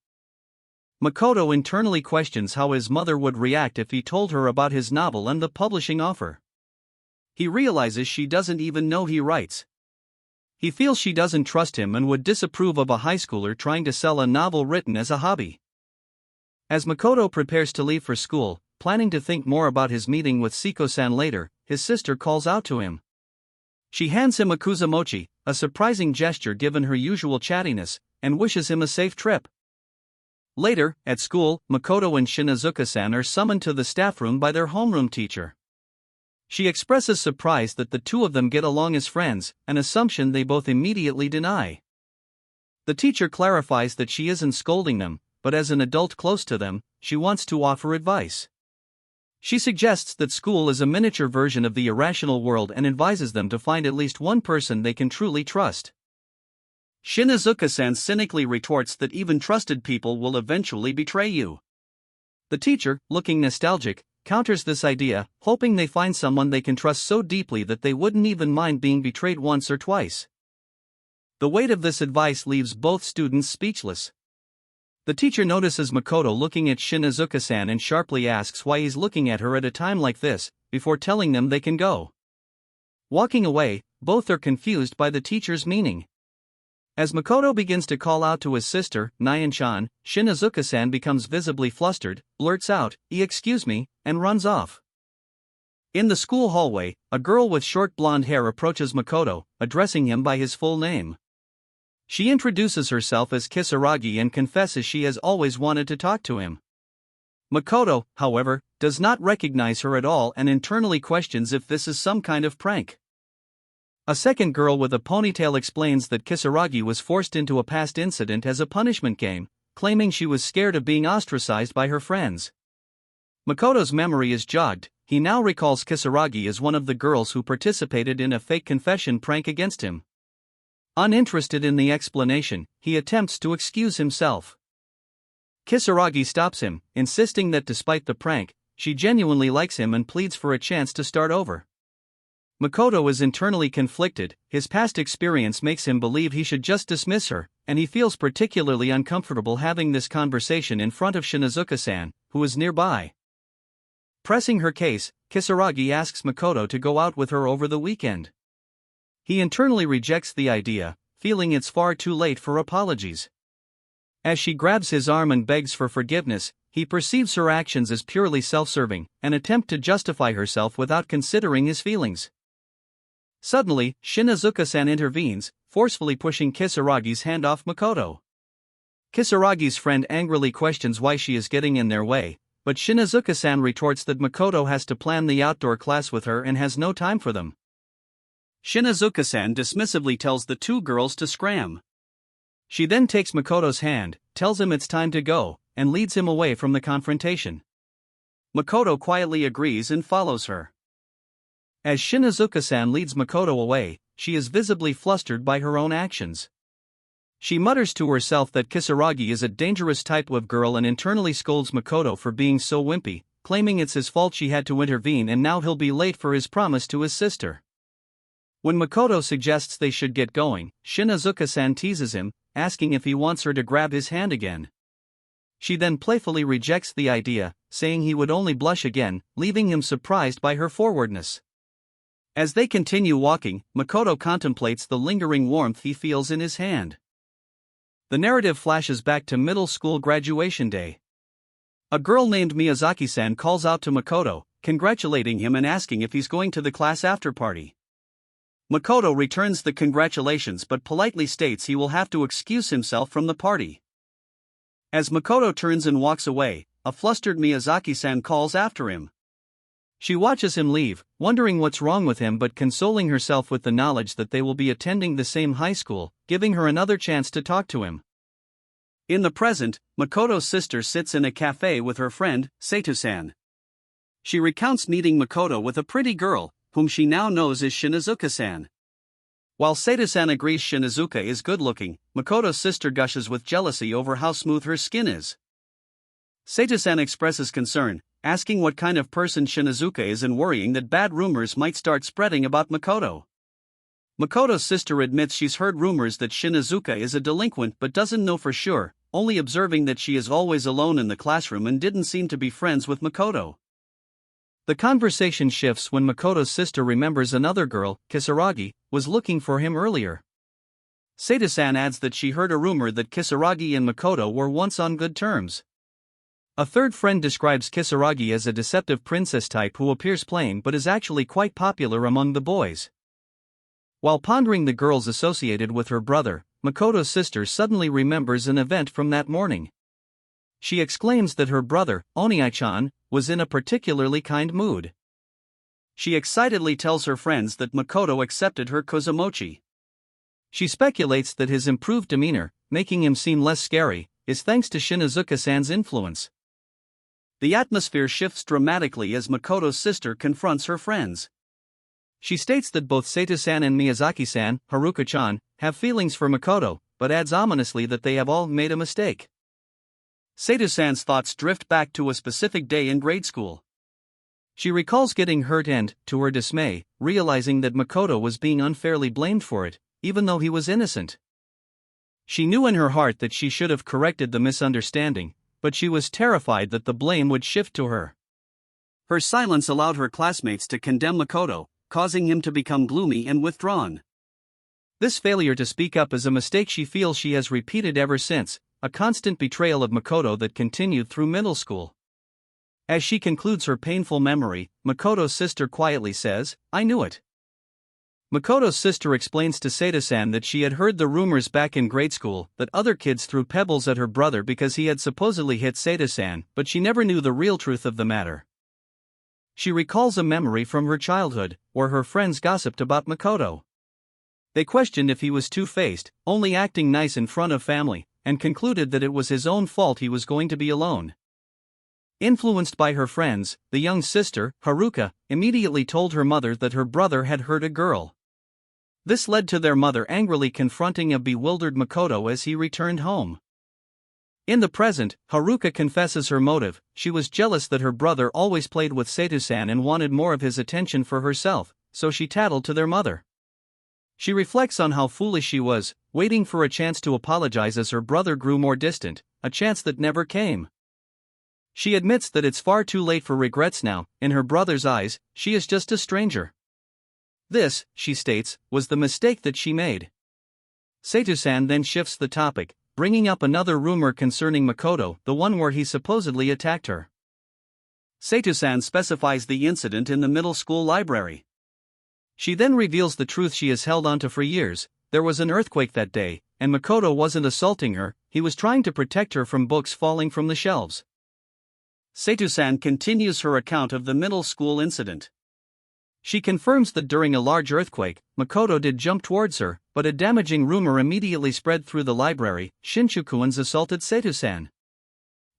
Makoto internally questions how his mother would react if he told her about his novel and the publishing offer. He realizes she doesn't even know he writes. He feels she doesn't trust him and would disapprove of a high schooler trying to sell a novel written as a hobby. As Makoto prepares to leave for school, planning to think more about his meeting with Siko-san later, his sister calls out to him. She hands him a kuzamochi, a surprising gesture given her usual chattiness, and wishes him a safe trip. Later, at school, Makoto and Shinazuka-san are summoned to the staff room by their homeroom teacher. She expresses surprise that the 2 of them get along as friends, an assumption they both immediately deny. The teacher clarifies that she isn't scolding them, but as an adult close to them, she wants to offer advice. She suggests that school is a miniature version of the irrational world and advises them to find at least one person they can truly trust. Shinazuka-san cynically retorts that even trusted people will eventually betray you. The teacher, looking nostalgic, counters this idea, hoping they find someone they can trust so deeply that they wouldn't even mind being betrayed once or twice. The weight of this advice leaves both students speechless. The teacher notices Makoto looking at Shinazuka-san and sharply asks why he's looking at her at a time like this, before telling them they can go. Walking away, both are confused by the teacher's meaning. As Makoto begins to call out to his sister, Nyan-chan, Shinazuka-san becomes visibly flustered, blurts out, excuse me, and runs off. In the school hallway, a girl with short blonde hair approaches Makoto, addressing him by his full name. She introduces herself as Kisaragi and confesses she has always wanted to talk to him. Makoto, however, does not recognize her at all and internally questions if this is some kind of prank. A second girl with a ponytail explains that Kisaragi was forced into a past incident as a punishment game, claiming she was scared of being ostracized by her friends. Makoto's memory is jogged. He now recalls Kisaragi as one of the girls who participated in a fake confession prank against him. Uninterested in the explanation, he attempts to excuse himself. Kisaragi stops him, insisting that despite the prank, she genuinely likes him and pleads for a chance to start over. Makoto is internally conflicted. His past experience makes him believe he should just dismiss her, and he feels particularly uncomfortable having this conversation in front of Shinazuka-san, who is nearby. Pressing her case, Kisaragi asks Makoto to go out with her over the weekend. He internally rejects the idea, feeling it's far too late for apologies. As she grabs his arm and begs for forgiveness, he perceives her actions as purely self-serving, an attempt to justify herself without considering his feelings. Suddenly, Shinazuka-san intervenes, forcefully pushing Kisaragi's hand off Makoto. Kisaragi's friend angrily questions why she is getting in their way, but Shinazuka-san retorts that Makoto has to plan the outdoor class with her and has no time for them. Shinazuka-san dismissively tells the two girls to scram. She then takes Makoto's hand, tells him it's time to go, and leads him away from the confrontation. Makoto quietly agrees and follows her. As Shinazuka-san leads Makoto away, she is visibly flustered by her own actions. She mutters to herself that Kisaragi is a dangerous type of girl and internally scolds Makoto for being so wimpy, claiming it's his fault she had to intervene and now he'll be late for his promise to his sister. When Makoto suggests they should get going, Shinazuka-san teases him, asking if he wants her to grab his hand again. She then playfully rejects the idea, saying he would only blush again, leaving him surprised by her forwardness. As they continue walking, Makoto contemplates the lingering warmth he feels in his hand. The narrative flashes back to middle school graduation day. A girl named Miyazaki-san calls out to Makoto, congratulating him and asking if he's going to the class after party. Makoto returns the congratulations but politely states he will have to excuse himself from the party. As Makoto turns and walks away, a flustered Miyazaki-san calls after him. She watches him leave, wondering what's wrong with him but consoling herself with the knowledge that they will be attending the same high school, giving her another chance to talk to him. In the present, Makoto's sister sits in a cafe with her friend, Sato-san. She recounts meeting Makoto with a pretty girl, whom she now knows as Shinazuka-san. While Sato-san agrees Shinazuka is good-looking, Makoto's sister gushes with jealousy over how smooth her skin is. Sato-san expresses concern, asking what kind of person Shinazuka is and worrying that bad rumors might start spreading about Makoto. Makoto's sister admits she's heard rumors that Shinazuka is a delinquent but doesn't know for sure, only observing that she is always alone in the classroom and didn't seem to be friends with Makoto. The conversation shifts when Makoto's sister remembers another girl, Kisaragi, was looking for him earlier. Sato-san adds that she heard a rumor that Kisaragi and Makoto were once on good terms. A third friend describes Kisaragi as a deceptive princess type who appears plain but is actually quite popular among the boys. While pondering the girls associated with her brother, Makoto's sister suddenly remembers an event from that morning. She exclaims that her brother, Oniai-chan, was in a particularly kind mood. She excitedly tells her friends that Makoto accepted her kozumochi. She speculates that his improved demeanor, making him seem less scary, is thanks to Shinizuka-san's influence. The atmosphere shifts dramatically as Makoto's sister confronts her friends. She states that both Sato-san and Miyazaki-san, Haruka-chan, have feelings for Makoto, but adds ominously that they have all made a mistake. Sato-san's thoughts drift back to a specific day in grade school. She recalls getting hurt and, to her dismay, realizing that Makoto was being unfairly blamed for it, even though he was innocent. She knew in her heart that she should have corrected the misunderstanding, but she was terrified that the blame would shift to her. Her silence allowed her classmates to condemn Makoto, causing him to become gloomy and withdrawn. This failure to speak up is a mistake she feels she has repeated ever since, a constant betrayal of Makoto that continued through middle school. As she concludes her painful memory, Makoto's sister quietly says, "I knew it." Makoto's sister explains to Sato-san that she had heard the rumors back in grade school that other kids threw pebbles at her brother because he had supposedly hit Sato-san, but she never knew the real truth of the matter. She recalls a memory from her childhood, where her friends gossiped about Makoto. They questioned if he was two-faced, only acting nice in front of family, and concluded that it was his own fault he was going to be alone. Influenced by her friends, the young sister, Haruka, immediately told her mother that her brother had hurt a girl. This led to their mother angrily confronting a bewildered Makoto as he returned home. In the present, Haruka confesses her motive: she was jealous that her brother always played with Sato-san and wanted more of his attention for herself, so she tattled to their mother. She reflects on how foolish she was, waiting for a chance to apologize as her brother grew more distant, a chance that never came. She admits that it's far too late for regrets now. In her brother's eyes, she is just a stranger. This, she states, was the mistake that she made. Sato-san then shifts the topic, bringing up another rumor concerning Makoto, the one where he supposedly attacked her. Sato-san specifies the incident in the middle school library. She then reveals the truth she has held onto for years: there was an earthquake that day, and Makoto wasn't assaulting her, he was trying to protect her from books falling from the shelves. Sato-san continues her account of the middle school incident. She confirms that during a large earthquake, Makoto did jump towards her, but a damaging rumor immediately spread through the library: Shinjukuans assaulted Sato-san.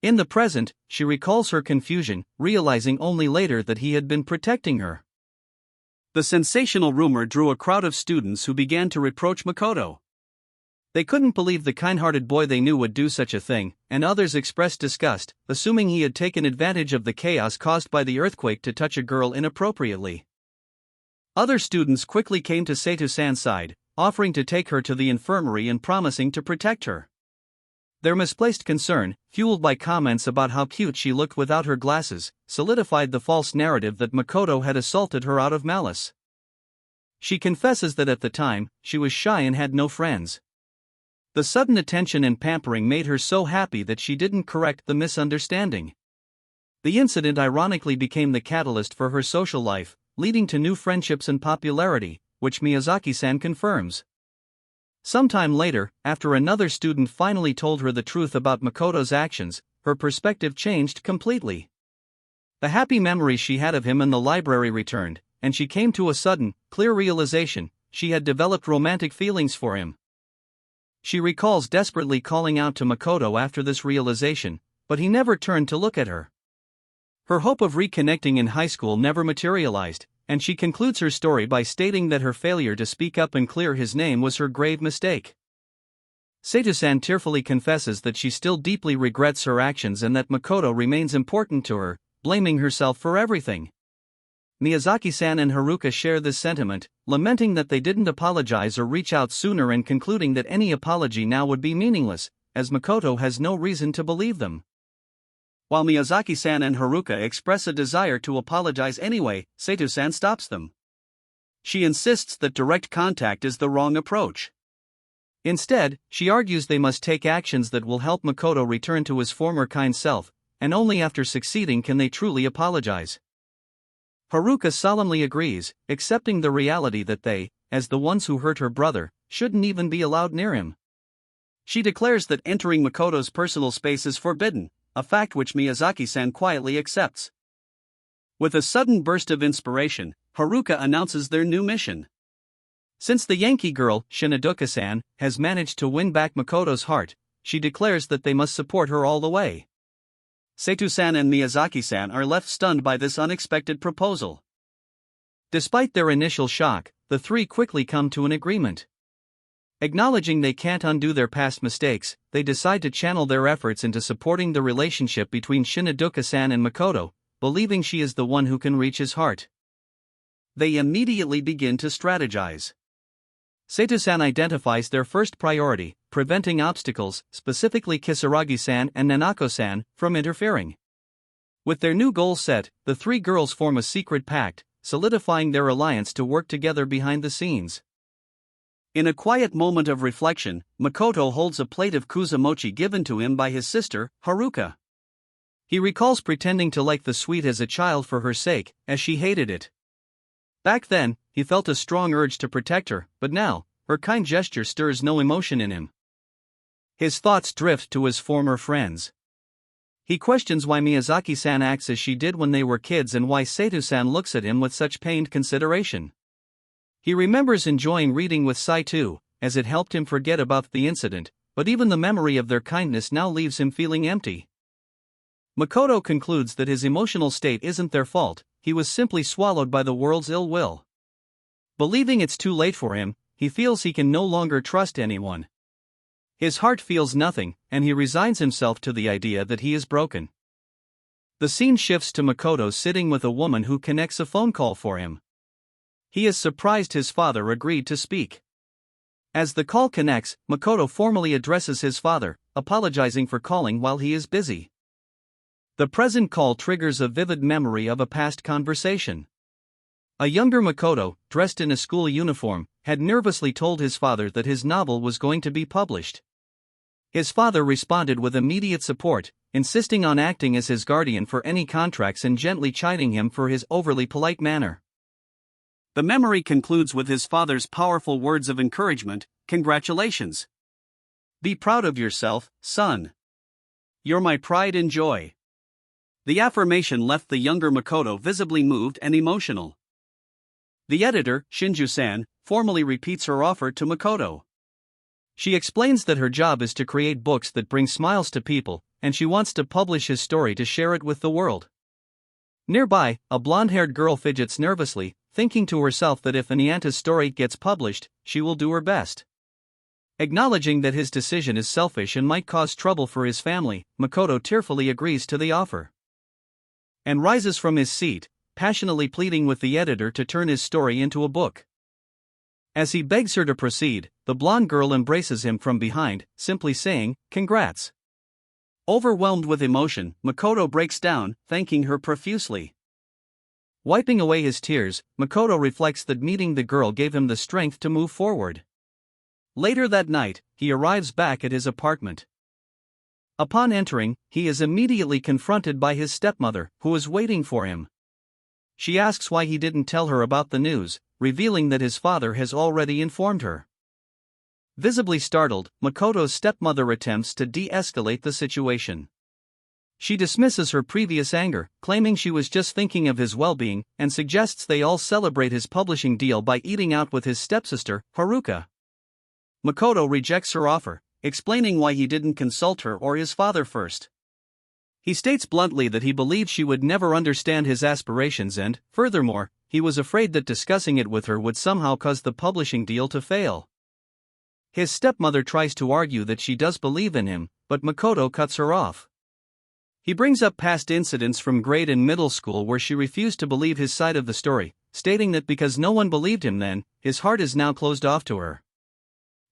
In the present, she recalls her confusion, realizing only later that he had been protecting her. The sensational rumor drew a crowd of students who began to reproach Makoto. They couldn't believe the kind-hearted boy they knew would do such a thing, and others expressed disgust, assuming he had taken advantage of the chaos caused by the earthquake to touch a girl inappropriately. Other students quickly came to Sato-san's side, offering to take her to the infirmary and promising to protect her. Their misplaced concern, fueled by comments about how cute she looked without her glasses, solidified the false narrative that Makoto had assaulted her out of malice. She confesses that at the time, she was shy and had no friends. The sudden attention and pampering made her so happy that she didn't correct the misunderstanding. The incident ironically became the catalyst for her social life, leading to new friendships and popularity, which Miyazaki-san confirms. Sometime later, after another student finally told her the truth about Makoto's actions, her perspective changed completely. The happy memories she had of him in the library returned, and she came to a sudden, clear realization: she had developed romantic feelings for him. She recalls desperately calling out to Makoto after this realization, but he never turned to look at her. Her hope of reconnecting in high school never materialized, and she concludes her story by stating that her failure to speak up and clear his name was her grave mistake. Sato-san tearfully confesses that she still deeply regrets her actions and that Makoto remains important to her, blaming herself for everything. Miyazaki-san and Haruka share this sentiment, lamenting that they didn't apologize or reach out sooner and concluding that any apology now would be meaningless, as Makoto has no reason to believe them. While Miyazaki-san and Haruka express a desire to apologize anyway, Sato-san stops them. She insists that direct contact is the wrong approach. Instead, she argues they must take actions that will help Makoto return to his former kind self, and only after succeeding can they truly apologize. Haruka solemnly agrees, accepting the reality that they, as the ones who hurt her brother, shouldn't even be allowed near him. She declares that entering Makoto's personal space is forbidden, a fact which Miyazaki-san quietly accepts. With a sudden burst of inspiration, Haruka announces their new mission. Since the Yankee girl, Shinaduka-san, has managed to win back Makoto's heart, she declares that they must support her all the way. Seto-san and Miyazaki-san are left stunned by this unexpected proposal. Despite their initial shock, the three quickly come to an agreement. Acknowledging they can't undo their past mistakes, they decide to channel their efforts into supporting the relationship between Shinaduka-san and Makoto, believing she is the one who can reach his heart. They immediately begin to strategize. Seto-san identifies their first priority, preventing obstacles, specifically Kisaragi-san and Nanako-san, from interfering. With their new goals set, the three girls form a secret pact, solidifying their alliance to work together behind the scenes. In a quiet moment of reflection, Makoto holds a plate of kuzamochi given to him by his sister, Haruka. He recalls pretending to like the sweet as a child for her sake, as she hated it. Back then, he felt a strong urge to protect her, but now, her kind gesture stirs no emotion in him. His thoughts drift to his former friends. He questions why Miyazaki-san acts as she did when they were kids and why Seto-san looks at him with such pained consideration. He remembers enjoying reading with Saito, as it helped him forget about the incident, but even the memory of their kindness now leaves him feeling empty. Makoto concludes that his emotional state isn't their fault, he was simply swallowed by the world's ill will. Believing it's too late for him, he feels he can no longer trust anyone. His heart feels nothing, and he resigns himself to the idea that he is broken. The scene shifts to Makoto sitting with a woman who connects a phone call for him. He is surprised his father agreed to speak. As the call connects, Makoto formally addresses his father, apologizing for calling while he is busy. The present call triggers a vivid memory of a past conversation. A younger Makoto, dressed in a school uniform, had nervously told his father that his novel was going to be published. His father responded with immediate support, insisting on acting as his guardian for any contracts and gently chiding him for his overly polite manner. The memory concludes with his father's powerful words of encouragement: "Congratulations. Be proud of yourself, son. You're my pride and joy." The affirmation left the younger Makoto visibly moved and emotional. The editor, Shinju-san, formally repeats her offer to Makoto. She explains that her job is to create books that bring smiles to people, and she wants to publish his story to share it with the world. Nearby, a blonde-haired girl fidgets nervously, thinking to herself that if Nyanta's story gets published, she will do her best. Acknowledging that his decision is selfish and might cause trouble for his family, Makoto tearfully agrees to the offer. And rises from his seat, passionately pleading with the editor to turn his story into a book. As he begs her to proceed, the blonde girl embraces him from behind, simply saying, "Congrats." Overwhelmed with emotion, Makoto breaks down, thanking her profusely. Wiping away his tears, Makoto reflects that meeting the girl gave him the strength to move forward. Later that night, he arrives back at his apartment. Upon entering, he is immediately confronted by his stepmother, who is waiting for him. She asks why he didn't tell her about the news, revealing that his father has already informed her. Visibly startled, Makoto's stepmother attempts to de-escalate the situation. She dismisses her previous anger, claiming she was just thinking of his well-being, and suggests they all celebrate his publishing deal by eating out with his stepsister, Haruka. Makoto rejects her offer, explaining why he didn't consult her or his father first. He states bluntly that he believed she would never understand his aspirations and, furthermore, he was afraid that discussing it with her would somehow cause the publishing deal to fail. His stepmother tries to argue that she does believe in him, but Makoto cuts her off. He brings up past incidents from grade and middle school where she refused to believe his side of the story, stating that because no one believed him then, his heart is now closed off to her.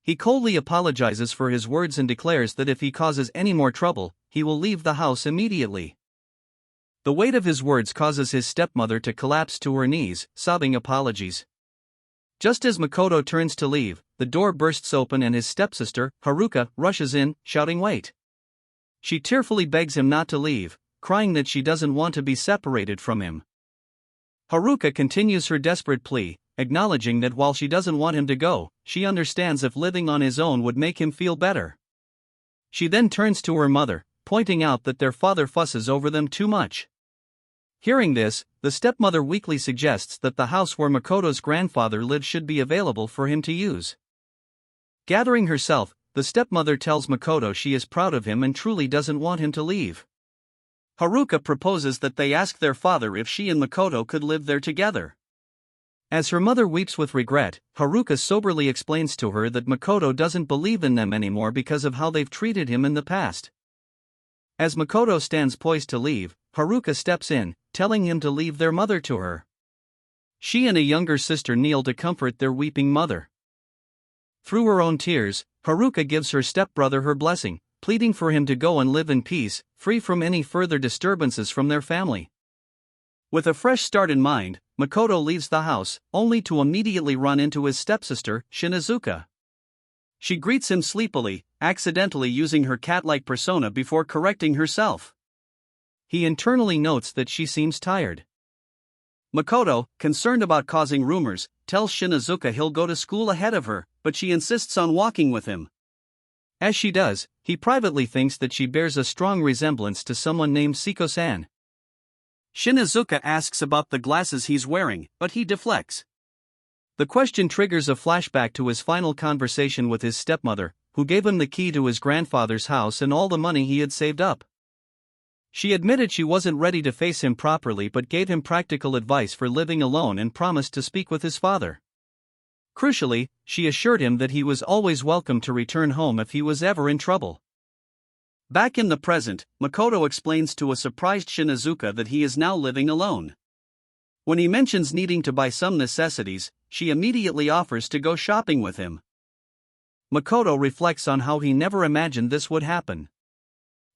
He coldly apologizes for his words and declares that if he causes any more trouble, he will leave the house immediately. The weight of his words causes his stepmother to collapse to her knees, sobbing apologies. Just as Makoto turns to leave, the door bursts open and his stepsister, Haruka, rushes in, shouting "Wait!" She tearfully begs him not to leave, crying that she doesn't want to be separated from him. Haruka continues her desperate plea, acknowledging that while she doesn't want him to go, she understands if living on his own would make him feel better. She then turns to her mother, pointing out that their father fusses over them too much. Hearing this, the stepmother weakly suggests that the house where Makoto's grandfather lived should be available for him to use. Gathering herself, the stepmother tells Makoto she is proud of him and truly doesn't want him to leave. Haruka proposes that they ask their father if she and Makoto could live there together. As her mother weeps with regret, Haruka soberly explains to her that Makoto doesn't believe in them anymore because of how they've treated him in the past. As Makoto stands poised to leave, Haruka steps in, telling him to leave their mother to her. She and a younger sister kneel to comfort their weeping mother. Through her own tears, Haruka gives her stepbrother her blessing, pleading for him to go and live in peace, free from any further disturbances from their family. With a fresh start in mind, Makoto leaves the house, only to immediately run into his stepsister, Shinazuka. She greets him sleepily, accidentally using her cat-like persona before correcting herself. He internally notes that she seems tired. Makoto, concerned about causing rumors, tells Shinazuka he'll go to school ahead of her, but she insists on walking with him. As she does, he privately thinks that she bears a strong resemblance to someone named Siko-san. Shinazuka asks about the glasses he's wearing, but he deflects. The question triggers a flashback to his final conversation with his stepmother, who gave him the key to his grandfather's house and all the money he had saved up. She admitted she wasn't ready to face him properly but gave him practical advice for living alone and promised to speak with his father. Crucially, she assured him that he was always welcome to return home if he was ever in trouble. Back in the present, Makoto explains to a surprised Shinazuka that he is now living alone. When he mentions needing to buy some necessities, she immediately offers to go shopping with him. Makoto reflects on how he never imagined this would happen.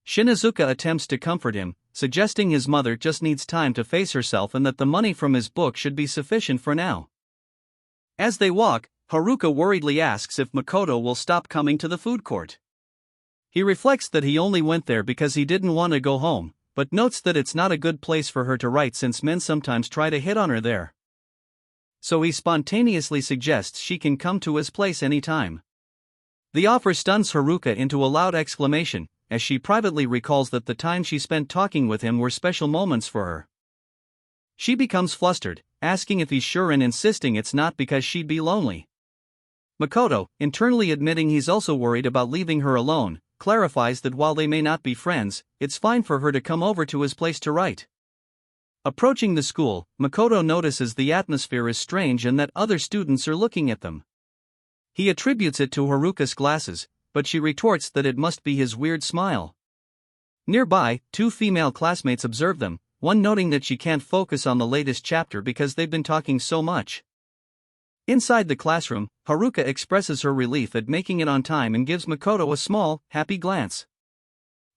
Shinazuka attempts to comfort him, suggesting his mother just needs time to face herself and that the money from his book should be sufficient for now. As they walk, Haruka worriedly asks if Makoto will stop coming to the food court. He reflects that he only went there because he didn't want to go home, but notes that it's not a good place for her to write since men sometimes try to hit on her there. So he spontaneously suggests she can come to his place anytime. The offer stuns Haruka into a loud exclamation, as she privately recalls that the time she spent talking with him were special moments for her. She becomes flustered, asking if he's sure and insisting it's not because she'd be lonely. Makoto, internally admitting he's also worried about leaving her alone, clarifies that while they may not be friends, it's fine for her to come over to his place to write. Approaching the school, Makoto notices the atmosphere is strange and that other students are looking at them. He attributes it to Haruka's glasses, but she retorts that it must be his weird smile. Nearby, two female classmates observe them, one noting that she can't focus on the latest chapter because they've been talking so much. Inside the classroom, Haruka expresses her relief at making it on time and gives Makoto a small, happy glance.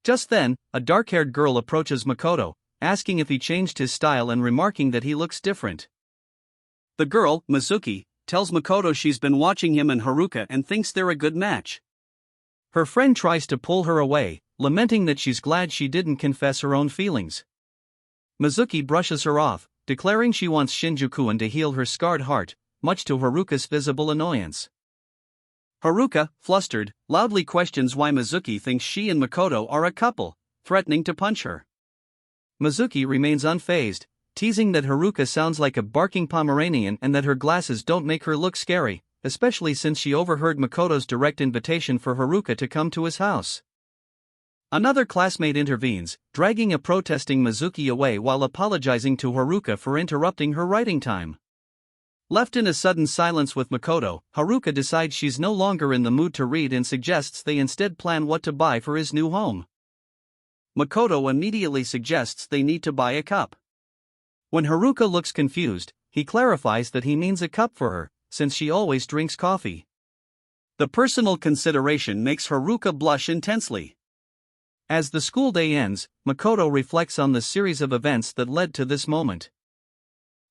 Just then, a dark-haired girl approaches Makoto, asking if he changed his style and remarking that he looks different. The girl, Mizuki, tells Makoto she's been watching him and Haruka and thinks they're a good match. Her friend tries to pull her away, lamenting that she's glad she didn't confess her own feelings. Mizuki brushes her off, declaring she wants Shinjuku to heal her scarred heart, much to Haruka's visible annoyance. Haruka, flustered, loudly questions why Mizuki thinks she and Makoto are a couple, threatening to punch her. Mizuki remains unfazed, teasing that Haruka sounds like a barking Pomeranian and that her glasses don't make her look scary, especially since she overheard Makoto's direct invitation for Haruka to come to his house. Another classmate intervenes, dragging a protesting Mizuki away while apologizing to Haruka for interrupting her writing time. Left in a sudden silence with Makoto, Haruka decides she's no longer in the mood to read and suggests they instead plan what to buy for his new home. Makoto immediately suggests they need to buy a cup. When Haruka looks confused, he clarifies that he means a cup for her, since she always drinks coffee. The personal consideration makes Haruka blush intensely. As the school day ends, Makoto reflects on the series of events that led to this moment.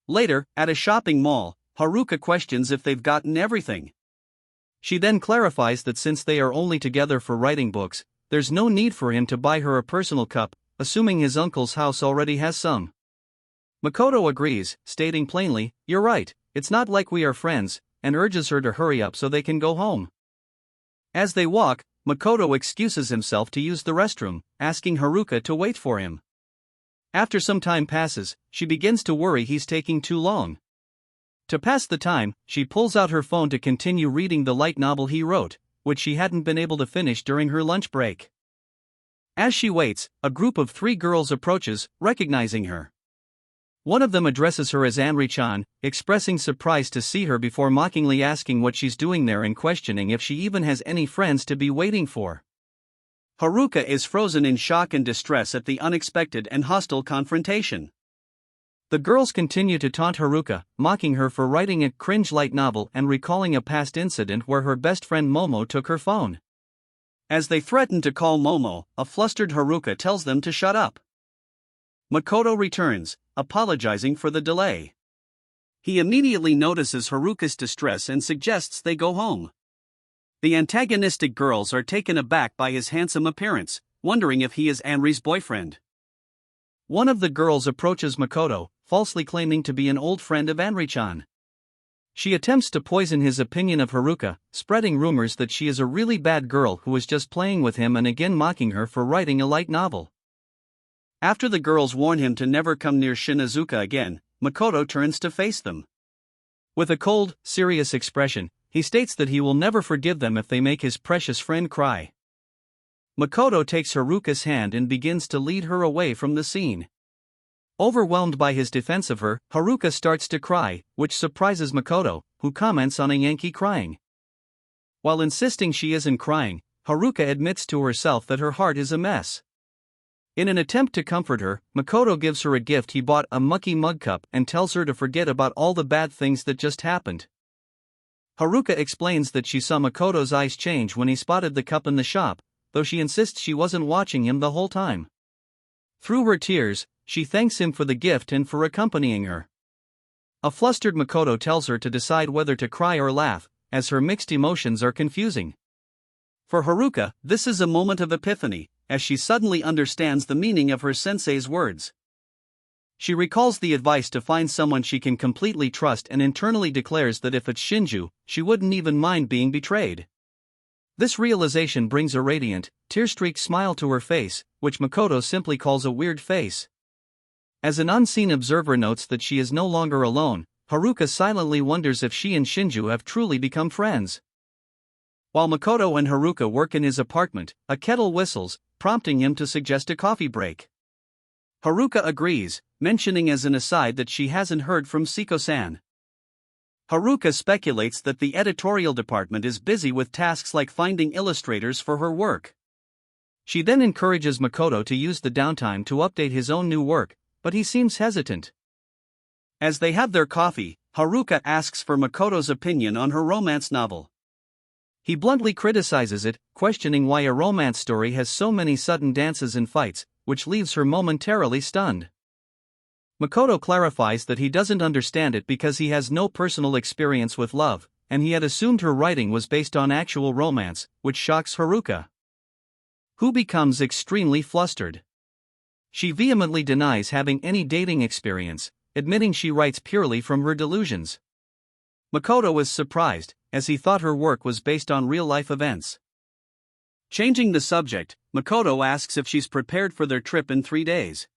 Later, at a shopping mall, Haruka questions if they've gotten everything. She then clarifies that since they are only together for writing books, there's no need for him to buy her a personal cup, assuming his uncle's house already has some. Makoto agrees, stating plainly, "You're right, it's not like we are friends," and urges her to hurry up so they can go home. As they walk, Makoto excuses himself to use the restroom, asking Haruka to wait for him. After some time passes, she begins to worry he's taking too long. To pass the time, she pulls out her phone to continue reading the light novel he wrote, which she hadn't been able to finish during her lunch break. As she waits, a group of 3 girls approaches, recognizing her. One of them addresses her as Anri-chan, expressing surprise to see her before mockingly asking what she's doing there and questioning if she even has any friends to be waiting for. Haruka is frozen in shock and distress at the unexpected and hostile confrontation. The girls continue to taunt Haruka, mocking her for writing a cringe light novel and recalling a past incident where her best friend Momo took her phone. As they threaten to call Momo, a flustered Haruka tells them to shut up. Makoto returns, apologizing for the delay. He immediately notices Haruka's distress and suggests they go home. The antagonistic girls are taken aback by his handsome appearance, wondering if he is Anri's boyfriend. One of the girls approaches Makoto, falsely claiming to be an old friend of Anri-chan. She attempts to poison his opinion of Haruka, spreading rumors that she is a really bad girl who was just playing with him and again mocking her for writing a light novel. After the girls warn him to never come near Shinazuka again, Makoto turns to face them. With a cold, serious expression, he states that he will never forgive them if they make his precious friend cry. Makoto takes Haruka's hand and begins to lead her away from the scene. Overwhelmed by his defense of her, Haruka starts to cry, which surprises Makoto, who comments on a Yankee crying. While insisting she isn't crying, Haruka admits to herself that her heart is a mess. In an attempt to comfort her, Makoto gives her a gift he bought, a mucky mug cup, and tells her to forget about all the bad things that just happened. Haruka explains that she saw Makoto's eyes change when he spotted the cup in the shop, though she insists she wasn't watching him the whole time. Through her tears, she thanks him for the gift and for accompanying her. A flustered Makoto tells her to decide whether to cry or laugh, as her mixed emotions are confusing. For Haruka, this is a moment of epiphany, as she suddenly understands the meaning of her sensei's words. She recalls the advice to find someone she can completely trust and internally declares that if it's Shinju, she wouldn't even mind being betrayed. This realization brings a radiant, tear-streaked smile to her face, which Makoto simply calls a weird face. As an unseen observer notes that she is no longer alone, Haruka silently wonders if she and Shinju have truly become friends. While Makoto and Haruka work in his apartment, a kettle whistles, prompting him to suggest a coffee break. Haruka agrees, mentioning as an aside that she hasn't heard from Siko-san. Haruka speculates that the editorial department is busy with tasks like finding illustrators for her work. She then encourages Makoto to use the downtime to update his own new work, but he seems hesitant. As they have their coffee, Haruka asks for Makoto's opinion on her romance novel. He bluntly criticizes it, questioning why a romance story has so many sudden dances and fights, which leaves her momentarily stunned. Makoto clarifies that he doesn't understand it because he has no personal experience with love, and he had assumed her writing was based on actual romance, which shocks Haruka, who becomes extremely flustered. She vehemently denies having any dating experience, admitting she writes purely from her delusions. Makoto is surprised, as he thought her work was based on real-life events. Changing the subject, Makoto asks if she's prepared for their trip in 3 days.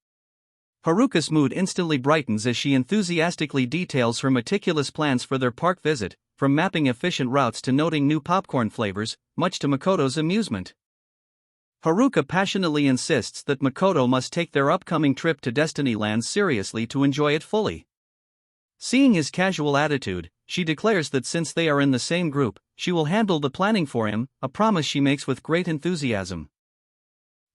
Haruka's mood instantly brightens as she enthusiastically details her meticulous plans for their park visit, from mapping efficient routes to noting new popcorn flavors, much to Makoto's amusement. Haruka passionately insists that Makoto must take their upcoming trip to Destinyland seriously to enjoy it fully. Seeing his casual attitude, she declares that since they are in the same group, she will handle the planning for him, a promise she makes with great enthusiasm.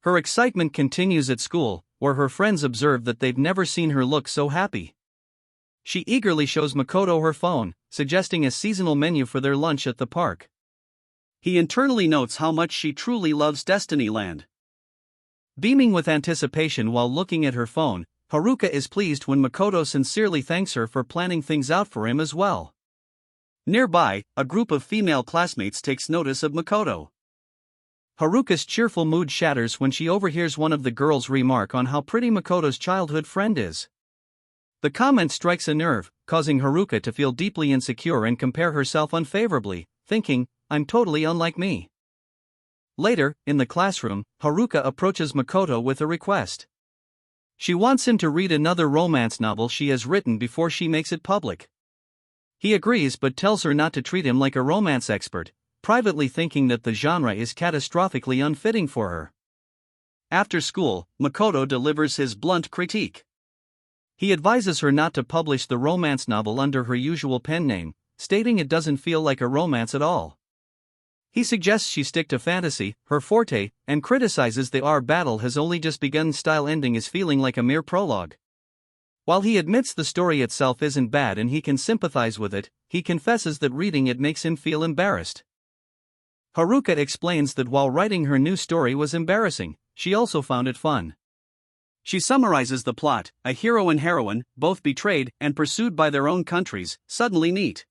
Her excitement continues at school, where her friends observe that they've never seen her look so happy. She eagerly shows Makoto her phone, suggesting a seasonal menu for their lunch at the park. He internally notes how much she truly loves Destinyland. Beaming with anticipation while looking at her phone, Haruka is pleased when Makoto sincerely thanks her for planning things out for him as well. Nearby, a group of female classmates takes notice of Makoto. Haruka's cheerful mood shatters when she overhears one of the girls remark on how pretty Makoto's childhood friend is. The comment strikes a nerve, causing Haruka to feel deeply insecure and compare herself unfavorably, thinking, "I'm totally unlike me." Later, in the classroom, Haruka approaches Makoto with a request. She wants him to read another romance novel she has written before she makes it public. He agrees but tells her not to treat him like a romance expert, privately thinking that the genre is catastrophically unfitting for her. After school, Makoto delivers his blunt critique. He advises her not to publish the romance novel under her usual pen name, stating it doesn't feel like a romance at all. He suggests she stick to fantasy, her forte, and criticizes the R battle has only just begun style ending is feeling like a mere prologue. While he admits the story itself isn't bad and he can sympathize with it, he confesses that reading it makes him feel embarrassed. Haruka explains that while writing her new story was embarrassing, she also found it fun. She summarizes the plot: a hero and heroine, both betrayed and pursued by their own countries, suddenly meet.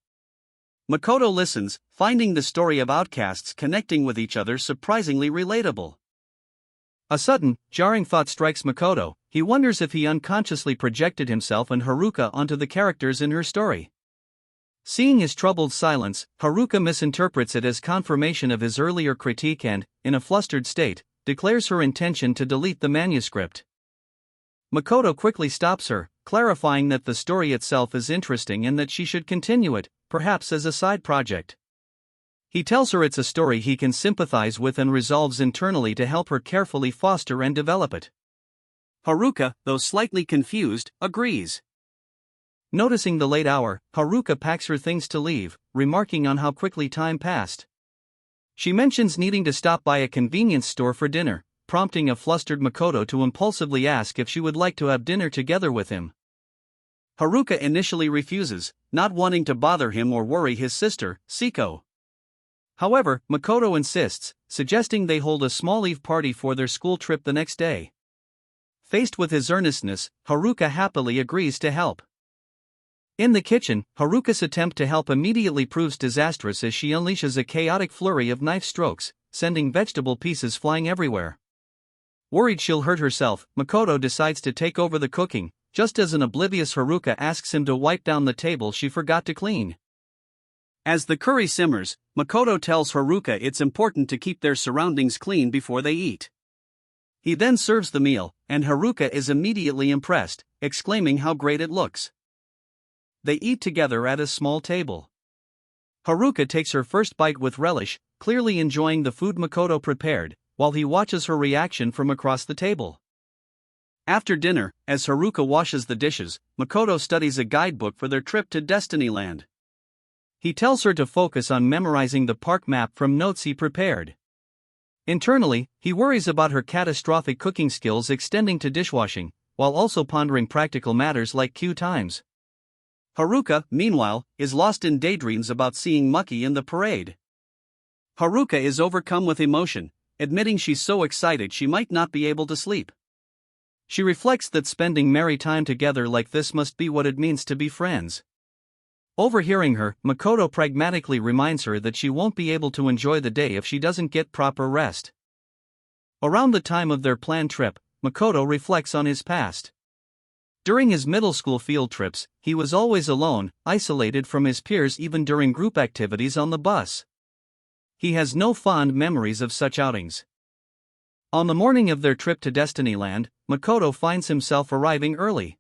Makoto listens, finding the story of outcasts connecting with each other surprisingly relatable. A sudden, jarring thought strikes Makoto. He wonders if he unconsciously projected himself and Haruka onto the characters in her story. Seeing his troubled silence, Haruka misinterprets it as confirmation of his earlier critique and, in a flustered state, declares her intention to delete the manuscript. Makoto quickly stops her, clarifying that the story itself is interesting and that she should continue it, perhaps as a side project. He tells her it's a story he can sympathize with and resolves internally to help her carefully foster and develop it. Haruka, though slightly confused, agrees. Noticing the late hour, Haruka packs her things to leave, remarking on how quickly time passed. She mentions needing to stop by a convenience store for dinner, prompting a flustered Makoto to impulsively ask if she would like to have dinner together with him. Haruka initially refuses, not wanting to bother him or worry his sister, Siko. However, Makoto insists, suggesting they hold a small eve party for their school trip the next day. Faced with his earnestness, Haruka happily agrees to help. In the kitchen, Haruka's attempt to help immediately proves disastrous as she unleashes a chaotic flurry of knife strokes, sending vegetable pieces flying everywhere. Worried she'll hurt herself, Makoto decides to take over the cooking, just as an oblivious Haruka asks him to wipe down the table she forgot to clean. As the curry simmers, Makoto tells Haruka it's important to keep their surroundings clean before they eat. He then serves the meal, and Haruka is immediately impressed, exclaiming how great it looks. They eat together at a small table. Haruka takes her first bite with relish, clearly enjoying the food Makoto prepared, while he watches her reaction from across the table. After dinner, as Haruka washes the dishes, Makoto studies a guidebook for their trip to Destinyland. He tells her to focus on memorizing the park map from notes he prepared. Internally, he worries about her catastrophic cooking skills extending to dishwashing, while also pondering practical matters like queue times. Haruka, meanwhile, is lost in daydreams about seeing Maki in the parade. Haruka is overcome with emotion, admitting she's so excited she might not be able to sleep. She reflects that spending merry time together like this must be what it means to be friends. Overhearing her, Makoto pragmatically reminds her that she won't be able to enjoy the day if she doesn't get proper rest. Around the time of their planned trip, Makoto reflects on his past. During his middle school field trips, he was always alone, isolated from his peers even during group activities on the bus. He has no fond memories of such outings. On the morning of their trip to Destinyland, Makoto finds himself arriving early.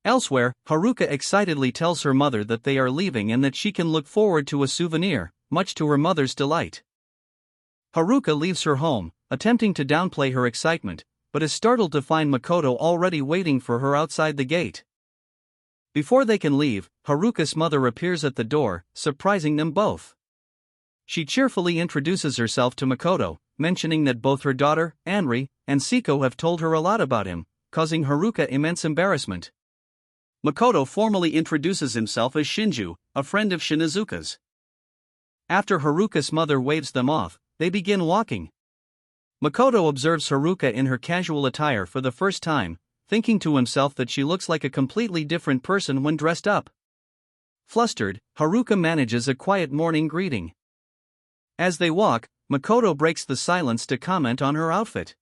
Elsewhere, Haruka excitedly tells her mother that they are leaving and that she can look forward to a souvenir, much to her mother's delight. Haruka leaves her home, attempting to downplay her excitement, but is startled to find Makoto already waiting for her outside the gate. Before they can leave, Haruka's mother appears at the door, surprising them both. She cheerfully introduces herself to Makoto, mentioning that both her daughter, Anri, and Siko have told her a lot about him, causing Haruka immense embarrassment. Makoto formally introduces himself as Shinju, a friend of Shinizuka's. After Haruka's mother waves them off, they begin walking. Makoto observes Haruka in her casual attire for the first time, thinking to himself that she looks like a completely different person when dressed up. Flustered, Haruka manages a quiet morning greeting. As they walk, Makoto breaks the silence to comment on her outfit.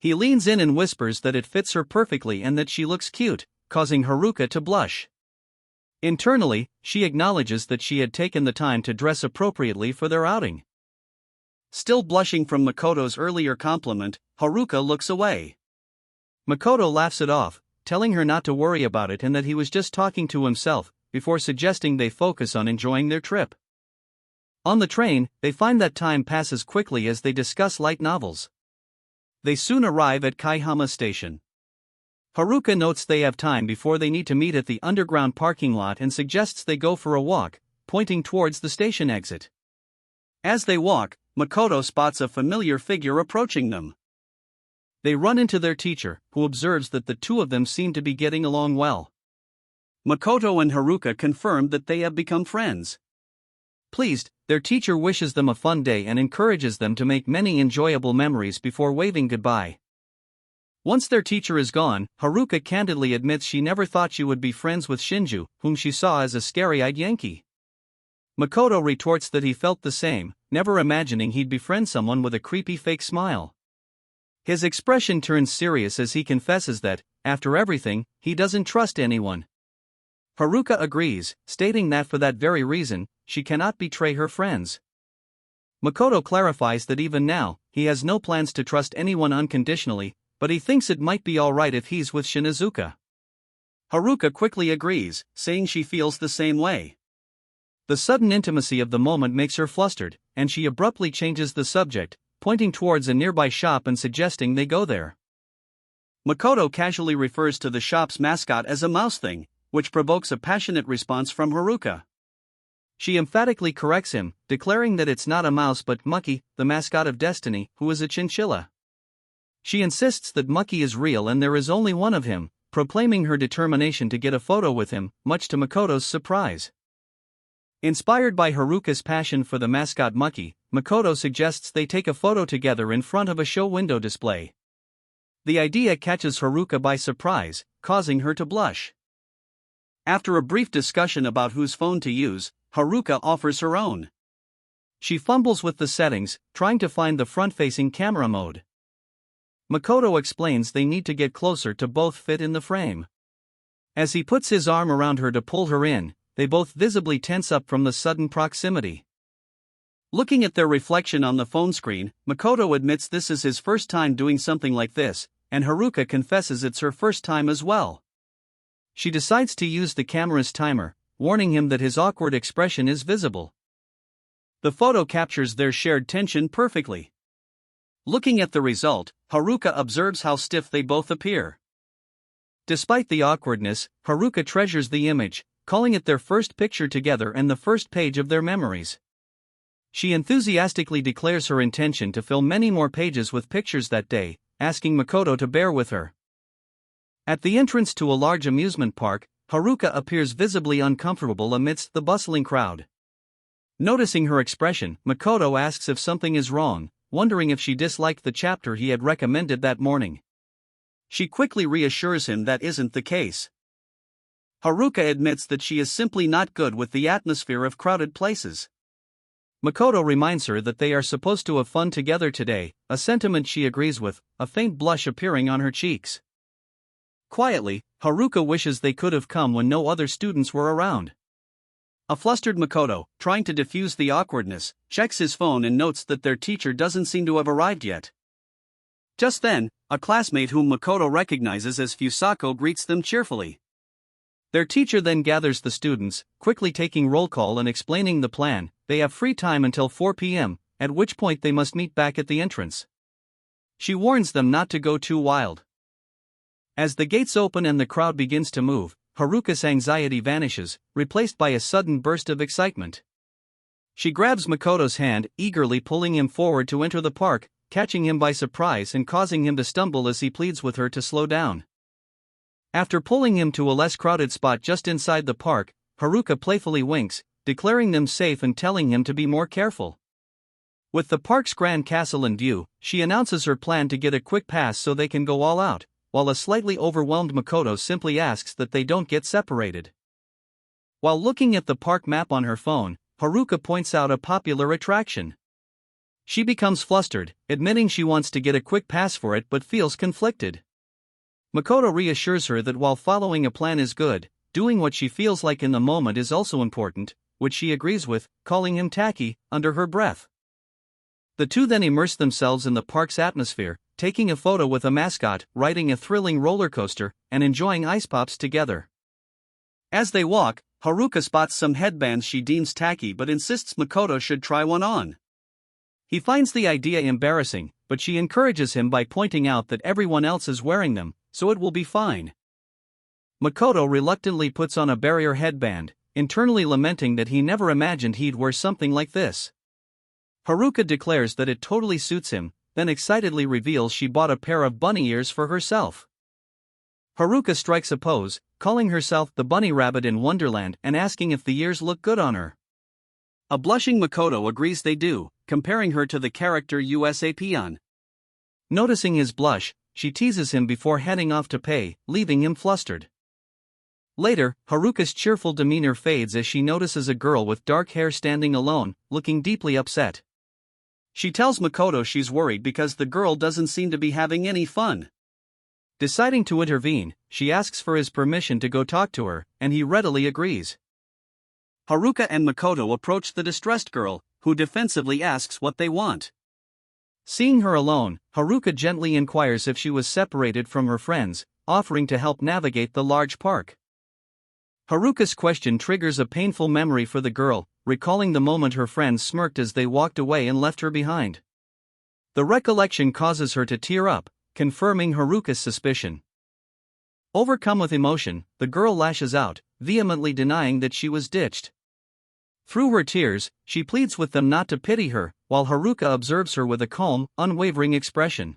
He leans in and whispers that it fits her perfectly and that she looks cute, causing Haruka to blush. Internally, she acknowledges that she had taken the time to dress appropriately for their outing. Still blushing from Makoto's earlier compliment, Haruka looks away. Makoto laughs it off, telling her not to worry about it and that he was just talking to himself, before suggesting they focus on enjoying their trip. On the train, they find that time passes quickly as they discuss light novels. They soon arrive at Kaihama Station. Haruka notes they have time before they need to meet at the underground parking lot and suggests they go for a walk, pointing towards the station exit. As they walk, Makoto spots a familiar figure approaching them. They run into their teacher, who observes that the two of them seem to be getting along well. Makoto and Haruka confirm that they have become friends. Pleased, their teacher wishes them a fun day and encourages them to make many enjoyable memories before waving goodbye. Once their teacher is gone, Haruka candidly admits she never thought she would be friends with Shinju, whom she saw as a scary-eyed Yankee. Makoto retorts that he felt the same, never imagining he'd befriend someone with a creepy fake smile. His expression turns serious as he confesses that, after everything, he doesn't trust anyone. Haruka agrees, stating that for that very reason, she cannot betray her friends. Makoto clarifies that even now, he has no plans to trust anyone unconditionally, but he thinks it might be alright if he's with Shinizuka. Haruka quickly agrees, saying she feels the same way. The sudden intimacy of the moment makes her flustered, and she abruptly changes the subject, pointing towards a nearby shop and suggesting they go there. Makoto casually refers to the shop's mascot as a mouse thing, which provokes a passionate response from Haruka. She emphatically corrects him, declaring that it's not a mouse but Mucky, the mascot of Destiny, who is a chinchilla. She insists that Mucky is real and there is only one of him, proclaiming her determination to get a photo with him, much to Makoto's surprise. Inspired by Haruka's passion for the mascot Mucky, Makoto suggests they take a photo together in front of a show window display. The idea catches Haruka by surprise, causing her to blush. After a brief discussion about whose phone to use, Haruka offers her own. She fumbles with the settings, trying to find the front-facing camera mode. Makoto explains they need to get closer to both fit in the frame. As he puts his arm around her to pull her in, they both visibly tense up from the sudden proximity. Looking at their reflection on the phone screen, Makoto admits this is his first time doing something like this, and Haruka confesses it's her first time as well. She decides to use the camera's timer, warning him that his awkward expression is visible. The photo captures their shared tension perfectly. Looking at the result, Haruka observes how stiff they both appear. Despite the awkwardness, Haruka treasures the image, calling it their first picture together and the first page of their memories. She enthusiastically declares her intention to fill many more pages with pictures that day, asking Makoto to bear with her. At the entrance to a large amusement park, Haruka appears visibly uncomfortable amidst the bustling crowd. Noticing her expression, Makoto asks if something is wrong, wondering if she disliked the chapter he had recommended that morning. She quickly reassures him that isn't the case. Haruka admits that she is simply not good with the atmosphere of crowded places. Makoto reminds her that they are supposed to have fun together today, a sentiment she agrees with, a faint blush appearing on her cheeks. Quietly, Haruka wishes they could have come when no other students were around. A flustered Makoto, trying to diffuse the awkwardness, checks his phone and notes that their teacher doesn't seem to have arrived yet. Just then, a classmate whom Makoto recognizes as Fusako greets them cheerfully. Their teacher then gathers the students, quickly taking roll call and explaining the plan. They have free time until 4 p.m., at which point they must meet back at the entrance. She warns them not to go too wild. As the gates open and the crowd begins to move, Haruka's anxiety vanishes, replaced by a sudden burst of excitement. She grabs Makoto's hand, eagerly pulling him forward to enter the park, catching him by surprise and causing him to stumble as he pleads with her to slow down. After pulling him to a less crowded spot just inside the park, Haruka playfully winks, declaring them safe and telling him to be more careful. With the park's grand castle in view, she announces her plan to get a quick pass so they can go all out, while a slightly overwhelmed Makoto simply asks that they don't get separated. While looking at the park map on her phone, Haruka points out a popular attraction. She becomes flustered, admitting she wants to get a quick pass for it but feels conflicted. Makoto reassures her that while following a plan is good, doing what she feels like in the moment is also important, which she agrees with, calling him tacky, under her breath. The two then immerse themselves in the park's atmosphere, taking a photo with a mascot, riding a thrilling roller coaster, and enjoying ice pops together. As they walk, Haruka spots some headbands she deems tacky but insists Makoto should try one on. He finds the idea embarrassing, but she encourages him by pointing out that everyone else is wearing them, so it will be fine. Makoto reluctantly puts on a barrier headband, internally lamenting that he never imagined he'd wear something like this. Haruka declares that it totally suits him, then excitedly reveals she bought a pair of bunny ears for herself. Haruka strikes a pose, calling herself the bunny rabbit in Wonderland and asking if the ears look good on her. A blushing Makoto agrees they do, comparing her to the character USA Peon. Noticing his blush, she teases him before heading off to pay, leaving him flustered. Later, Haruka's cheerful demeanor fades as she notices a girl with dark hair standing alone, looking deeply upset. She tells Makoto she's worried because the girl doesn't seem to be having any fun. Deciding to intervene, she asks for his permission to go talk to her, and he readily agrees. Haruka and Makoto approach the distressed girl, who defensively asks what they want. Seeing her alone, Haruka gently inquires if she was separated from her friends, offering to help navigate the large park. Haruka's question triggers a painful memory for the girl, recalling the moment her friends smirked as they walked away and left her behind. The recollection causes her to tear up, confirming Haruka's suspicion. Overcome with emotion, the girl lashes out, vehemently denying that she was ditched. Through her tears, she pleads with them not to pity her, while Haruka observes her with a calm, unwavering expression.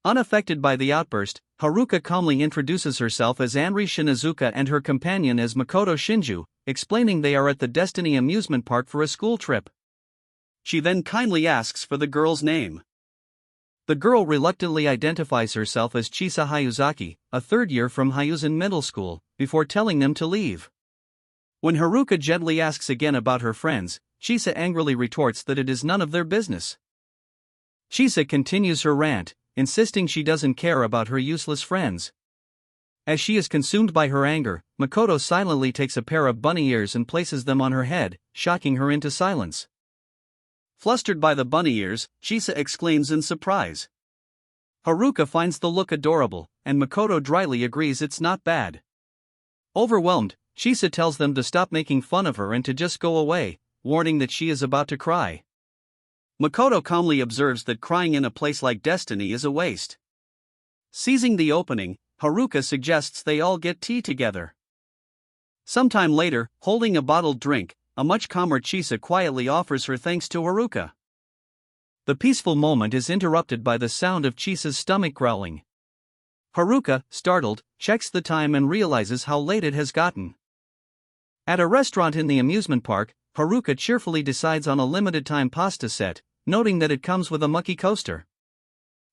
Unaffected by the outburst, Haruka calmly introduces herself as Anri Shinazuka and her companion as Makoto Shinju, explaining they are at the Destiny amusement park for a school trip. She then kindly asks for the girl's name. The girl reluctantly identifies herself as Chisa Hayuzaki, a third year from Hayuzen Middle School, before telling them to leave. When Haruka gently asks again about her friends, Chisa angrily retorts that it is none of their business. Chisa continues her rant, insisting she doesn't care about her useless friends. As she is consumed by her anger, Makoto silently takes a pair of bunny ears and places them on her head, shocking her into silence. Flustered by the bunny ears, Chisa exclaims in surprise. Haruka finds the look adorable, and Makoto dryly agrees it's not bad. Overwhelmed, Chisa tells them to stop making fun of her and to just go away, warning that she is about to cry. Makoto calmly observes that crying in a place like Destiny is a waste. Seizing the opening, Haruka suggests they all get tea together. Sometime later, holding a bottled drink, a much calmer Chisa quietly offers her thanks to Haruka. The peaceful moment is interrupted by the sound of Chisa's stomach growling. Haruka, startled, checks the time and realizes how late it has gotten. At a restaurant in the amusement park, Haruka cheerfully decides on a limited-time pasta set, noting that it comes with a mucky coaster.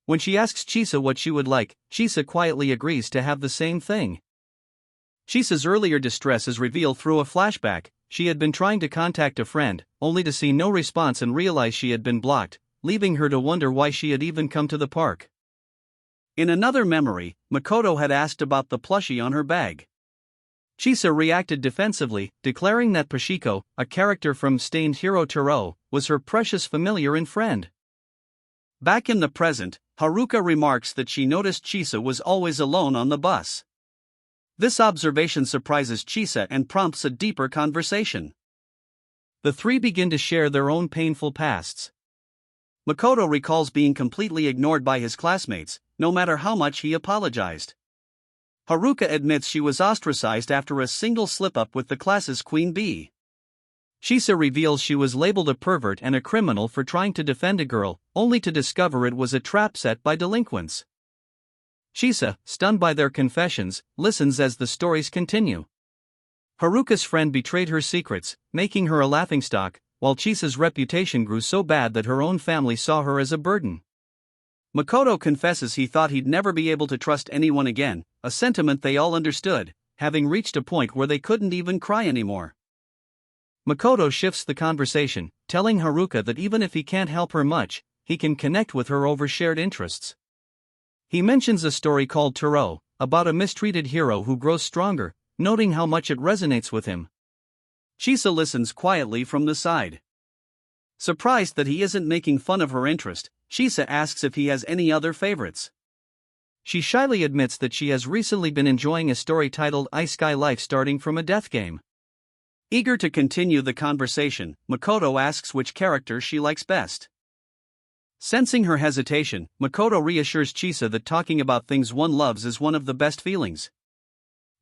When she asks Chisa what she would like, Chisa quietly agrees to have the same thing. Chisa's earlier distress is revealed through a flashback. She had been trying to contact a friend, only to see no response and realize she had been blocked, leaving her to wonder why she had even come to the park. In another memory, Makoto had asked about the plushie on her bag. Chisa reacted defensively, declaring that Pashiko, a character from Stained Hero Taro, was her precious familiar and friend. Back in the present, Haruka remarks that she noticed Chisa was always alone on the bus. This observation surprises Chisa and prompts a deeper conversation. The three begin to share their own painful pasts. Makoto recalls being completely ignored by his classmates, no matter how much he apologized. Haruka admits she was ostracized after a single slip-up with the class's queen bee. Chisa reveals she was labeled a pervert and a criminal for trying to defend a girl, only to discover it was a trap set by delinquents. Chisa, stunned by their confessions, listens as the stories continue. Haruka's friend betrayed her secrets, making her a laughingstock, while Chisa's reputation grew so bad that her own family saw her as a burden. Makoto confesses he thought he'd never be able to trust anyone again, a sentiment they all understood, having reached a point where they couldn't even cry anymore. Makoto shifts the conversation, telling Haruka that even if he can't help her much, he can connect with her over shared interests. He mentions a story called Taro, about a mistreated hero who grows stronger, noting how much it resonates with him. Chisa listens quietly from the side. Surprised that he isn't making fun of her interest, Chisa asks if he has any other favorites. She shyly admits that she has recently been enjoying a story titled Ice Sky Life starting from a death game. Eager to continue the conversation, Makoto asks which character she likes best. Sensing her hesitation, Makoto reassures Chisa that talking about things one loves is one of the best feelings.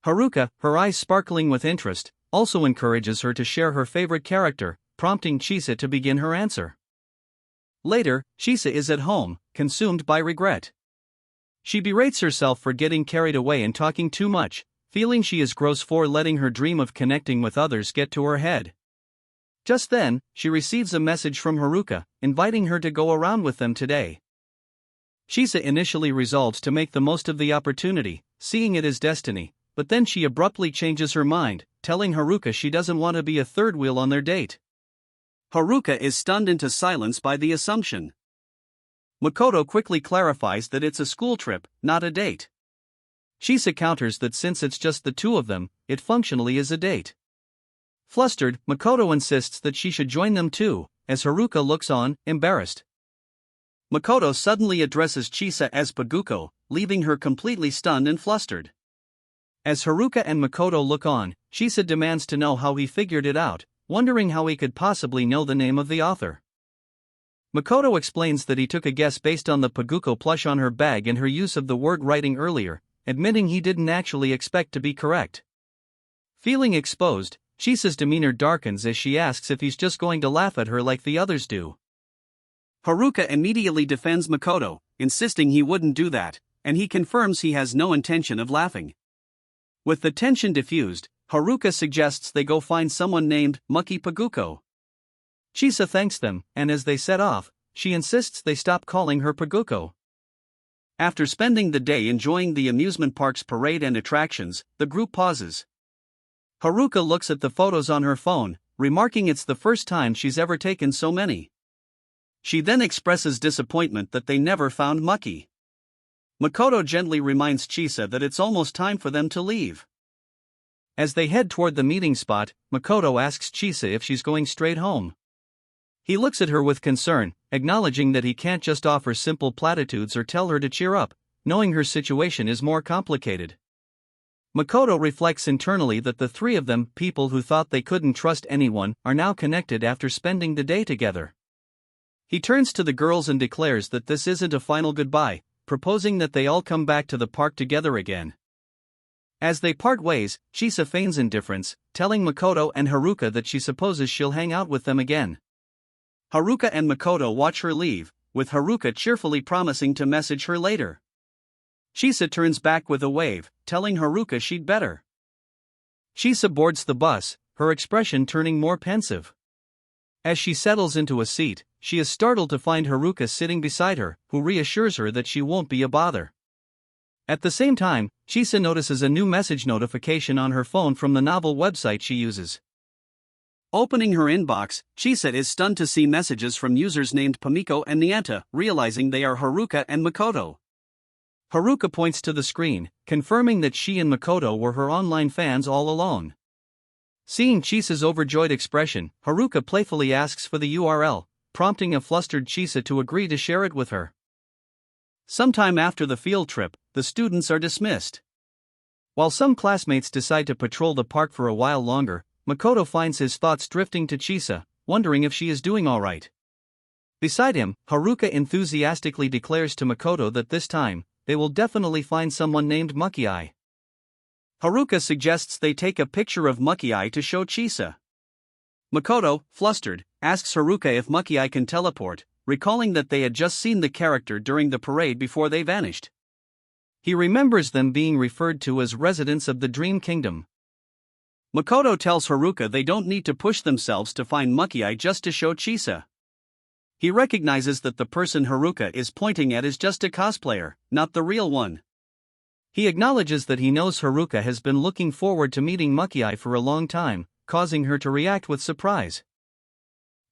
Haruka, her eyes sparkling with interest, also encourages her to share her favorite character, prompting Chisa to begin her answer. Later, Chisa is at home, consumed by regret. She berates herself for getting carried away and talking too much, feeling she is gross for letting her dream of connecting with others get to her head. Just then, she receives a message from Haruka, inviting her to go around with them today. Chisa initially resolves to make the most of the opportunity, seeing it as destiny, but then she abruptly changes her mind, telling Haruka she doesn't want to be a third wheel on their date. Haruka is stunned into silence by the assumption. Makoto quickly clarifies that it's a school trip, not a date. Chisa counters that since it's just the two of them, it functionally is a date. Flustered, Makoto insists that she should join them too, as Haruka looks on, embarrassed. Makoto suddenly addresses Chisa as Paguko, leaving her completely stunned and flustered. As Haruka and Makoto look on, Chisa demands to know how he figured it out, wondering how he could possibly know the name of the author. Makoto explains that he took a guess based on the Paguko plush on her bag and her use of the word writing earlier, admitting he didn't actually expect to be correct. Feeling exposed, Chisa's demeanor darkens as she asks if he's just going to laugh at her like the others do. Haruka immediately defends Makoto, insisting he wouldn't do that, and he confirms he has no intention of laughing. With the tension diffused, Haruka suggests they go find someone named Mucky Paguko. Chisa thanks them, and as they set off, she insists they stop calling her Paguko. After spending the day enjoying the amusement park's parade and attractions, the group pauses. Haruka looks at the photos on her phone, remarking it's the first time she's ever taken so many. She then expresses disappointment that they never found Mucky. Makoto gently reminds Chisa that it's almost time for them to leave. As they head toward the meeting spot, Makoto asks Chisa if she's going straight home. He looks at her with concern, acknowledging that he can't just offer simple platitudes or tell her to cheer up, knowing her situation is more complicated. Makoto reflects internally that the three of them, people who thought they couldn't trust anyone, are now connected after spending the day together. He turns to the girls and declares that this isn't a final goodbye, proposing that they all come back to the park together again. As they part ways, Chisa feigns indifference, telling Makoto and Haruka that she supposes she'll hang out with them again. Haruka and Makoto watch her leave, with Haruka cheerfully promising to message her later. Chisa turns back with a wave, telling Haruka she'd better. Chisa boards the bus, her expression turning more pensive. As she settles into a seat, she is startled to find Haruka sitting beside her, who reassures her that she won't be a bother. At the same time, Chisa notices a new message notification on her phone from the novel website she uses. Opening her inbox, Chisa is stunned to see messages from users named Pomeko and Nyanta, realizing they are Haruka and Makoto. Haruka points to the screen, confirming that she and Makoto were her online fans all along. Seeing Chisa's overjoyed expression, Haruka playfully asks for the URL, prompting a flustered Chisa to agree to share it with her. Sometime after the field trip, the students are dismissed. While some classmates decide to patrol the park for a while longer, Makoto finds his thoughts drifting to Chisa, wondering if she is doing all right. Beside him, Haruka enthusiastically declares to Makoto that this time, they will definitely find someone named Mucky-Eye. Haruka suggests they take a picture of Mucky-Eye to show Chisa. Makoto, flustered, asks Haruka if Mucky-Eye can teleport, recalling that they had just seen the character during the parade before they vanished. He remembers them being referred to as residents of the Dream Kingdom. Makoto tells Haruka they don't need to push themselves to find Mucky-Eye just to show Chisa. He recognizes that the person Haruka is pointing at is just a cosplayer, not the real one. He acknowledges that he knows Haruka has been looking forward to meeting Mucky-Eye for a long time, causing her to react with surprise.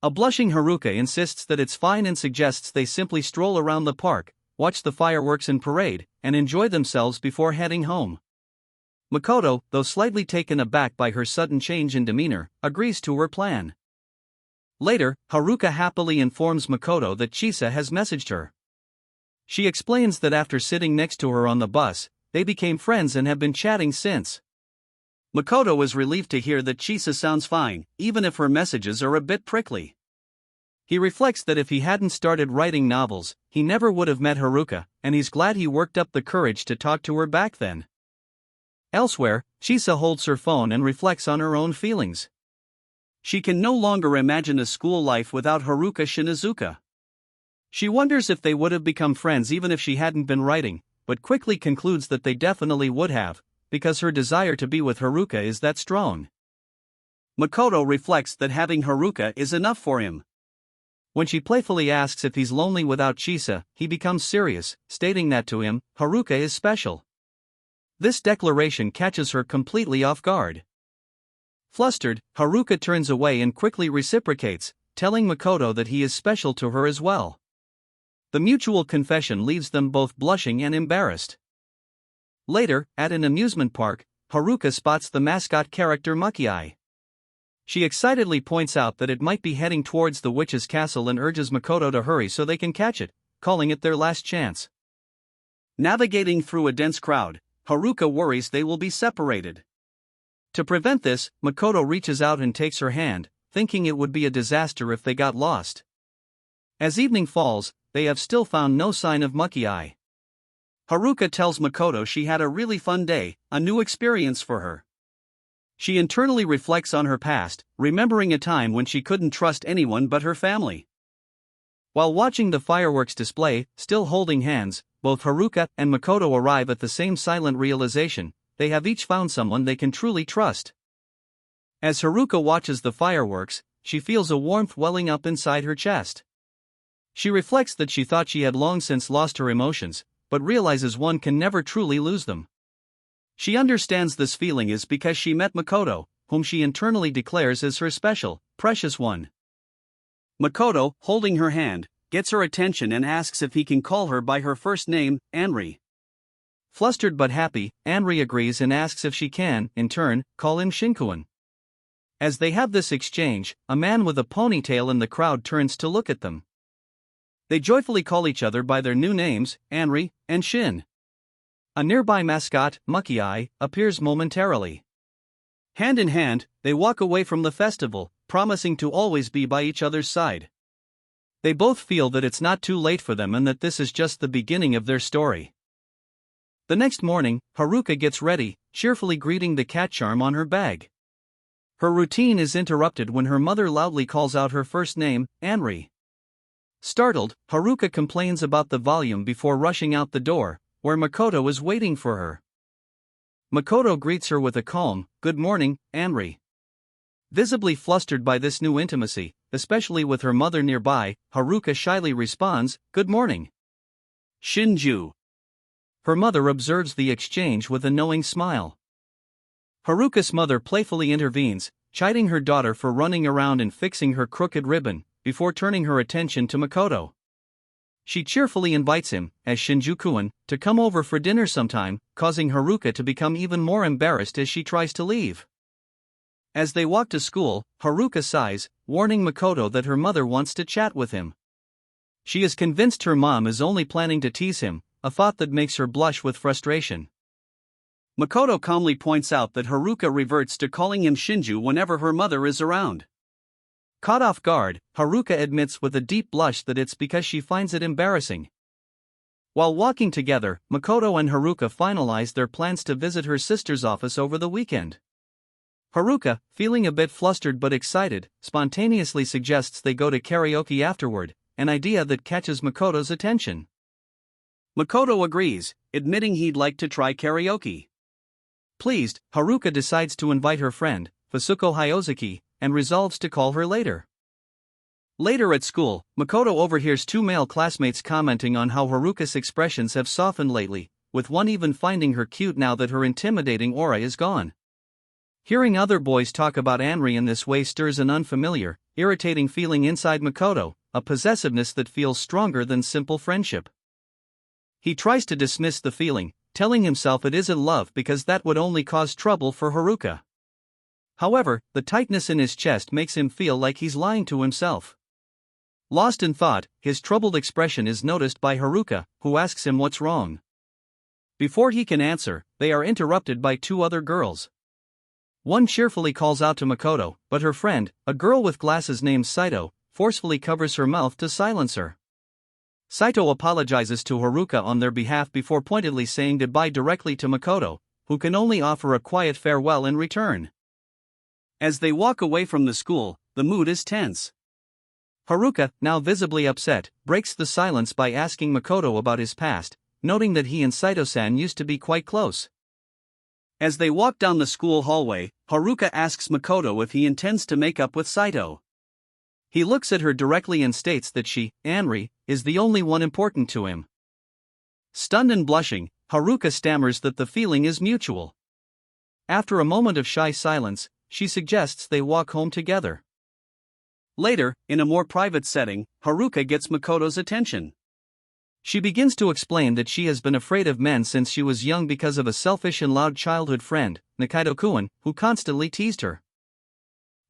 A blushing Haruka insists that it's fine and suggests they simply stroll around the park, watch the fireworks and parade, and enjoy themselves before heading home. Makoto, though slightly taken aback by her sudden change in demeanor, agrees to her plan. Later, Haruka happily informs Makoto that Chisa has messaged her. She explains that after sitting next to her on the bus, they became friends and have been chatting since. Makoto is relieved to hear that Chisa sounds fine, even if her messages are a bit prickly. He reflects that if he hadn't started writing novels, he never would have met Haruka, and he's glad he worked up the courage to talk to her back then. Elsewhere, Chisa holds her phone and reflects on her own feelings. She can no longer imagine a school life without Haruka Shinazuka. She wonders if they would have become friends even if she hadn't been writing, but quickly concludes that they definitely would have, because her desire to be with Haruka is that strong. Makoto reflects that having Haruka is enough for him. When she playfully asks if he's lonely without Chisa, he becomes serious, stating that to him, Haruka is special. This declaration catches her completely off guard. Flustered, Haruka turns away and quickly reciprocates, telling Makoto that he is special to her as well. The mutual confession leaves them both blushing and embarrassed. Later, at an amusement park, Haruka spots the mascot character Muki-Eye. She excitedly points out that it might be heading towards the witch's castle and urges Makoto to hurry so they can catch it, calling it their last chance. Navigating through a dense crowd, Haruka worries they will be separated. To prevent this, Makoto reaches out and takes her hand, thinking it would be a disaster if they got lost. As evening falls, they have still found no sign of Muki-Eye. Haruka tells Makoto she had a really fun day, a new experience for her. She internally reflects on her past, remembering a time when she couldn't trust anyone but her family. While watching the fireworks display, still holding hands, both Haruka and Makoto arrive at the same silent realization: they have each found someone they can truly trust. As Haruka watches the fireworks, she feels a warmth welling up inside her chest. She reflects that she thought she had long since lost her emotions, but realizes one can never truly lose them. She understands this feeling is because she met Makoto, whom she internally declares as her special, precious one. Makoto, holding her hand, gets her attention and asks if he can call her by her first name, Anri. Flustered but happy, Anri agrees and asks if she can, in turn, call him Shinkuan. As they have this exchange, a man with a ponytail in the crowd turns to look at them. They joyfully call each other by their new names, Anri and Shin. A nearby mascot, Muki-Eye, appears momentarily. Hand in hand, they walk away from the festival, promising to always be by each other's side. They both feel that it's not too late for them and that this is just the beginning of their story. The next morning, Haruka gets ready, cheerfully greeting the cat charm on her bag. Her routine is interrupted when her mother loudly calls out her first name, Anri. Startled, Haruka complains about the volume before rushing out the door, where Makoto is waiting for her. Makoto greets her with a calm, "Good morning, Anri." Visibly flustered by this new intimacy, especially with her mother nearby, Haruka shyly responds, "Good morning, Shinju." Her mother observes the exchange with a knowing smile. Haruka's mother playfully intervenes, chiding her daughter for running around and fixing her crooked ribbon, before turning her attention to Makoto. She cheerfully invites him, as Shinjukuan, to come over for dinner sometime, causing Haruka to become even more embarrassed as she tries to leave. As they walk to school, Haruka sighs, warning Makoto that her mother wants to chat with him. She is convinced her mom is only planning to tease him, a thought that makes her blush with frustration. Makoto calmly points out that Haruka reverts to calling him Shinju whenever her mother is around. Caught off guard, Haruka admits with a deep blush that it's because she finds it embarrassing. While walking together, Makoto and Haruka finalize their plans to visit her sister's office over the weekend. Haruka, feeling a bit flustered but excited, spontaneously suggests they go to karaoke afterward, an idea that catches Makoto's attention. Makoto agrees, admitting he'd like to try karaoke. Pleased, Haruka decides to invite her friend, Fasuko Hyozaki, and resolves to call her later. Later at school, Makoto overhears two male classmates commenting on how Haruka's expressions have softened lately, with one even finding her cute now that her intimidating aura is gone. Hearing other boys talk about Anri in this way stirs an unfamiliar, irritating feeling inside Makoto, a possessiveness that feels stronger than simple friendship. He tries to dismiss the feeling, telling himself it isn't love because that would only cause trouble for Haruka. However, the tightness in his chest makes him feel like he's lying to himself. Lost in thought, his troubled expression is noticed by Haruka, who asks him what's wrong. Before he can answer, they are interrupted by two other girls. One cheerfully calls out to Makoto, but her friend, a girl with glasses named Saito, forcefully covers her mouth to silence her. Saito apologizes to Haruka on their behalf before pointedly saying goodbye directly to Makoto, who can only offer a quiet farewell in return. As they walk away from the school, the mood is tense. Haruka, now visibly upset, breaks the silence by asking Makoto about his past, noting that he and Saito-san used to be quite close. As they walk down the school hallway, Haruka asks Makoto if he intends to make up with Saito. He looks at her directly and states that she, Anri, is the only one important to him. Stunned and blushing, Haruka stammers that the feeling is mutual. After a moment of shy silence, she suggests they walk home together. Later, in a more private setting, Haruka gets Makoto's attention. She begins to explain that she has been afraid of men since she was young because of a selfish and loud childhood friend, Nikaido-kun, who constantly teased her.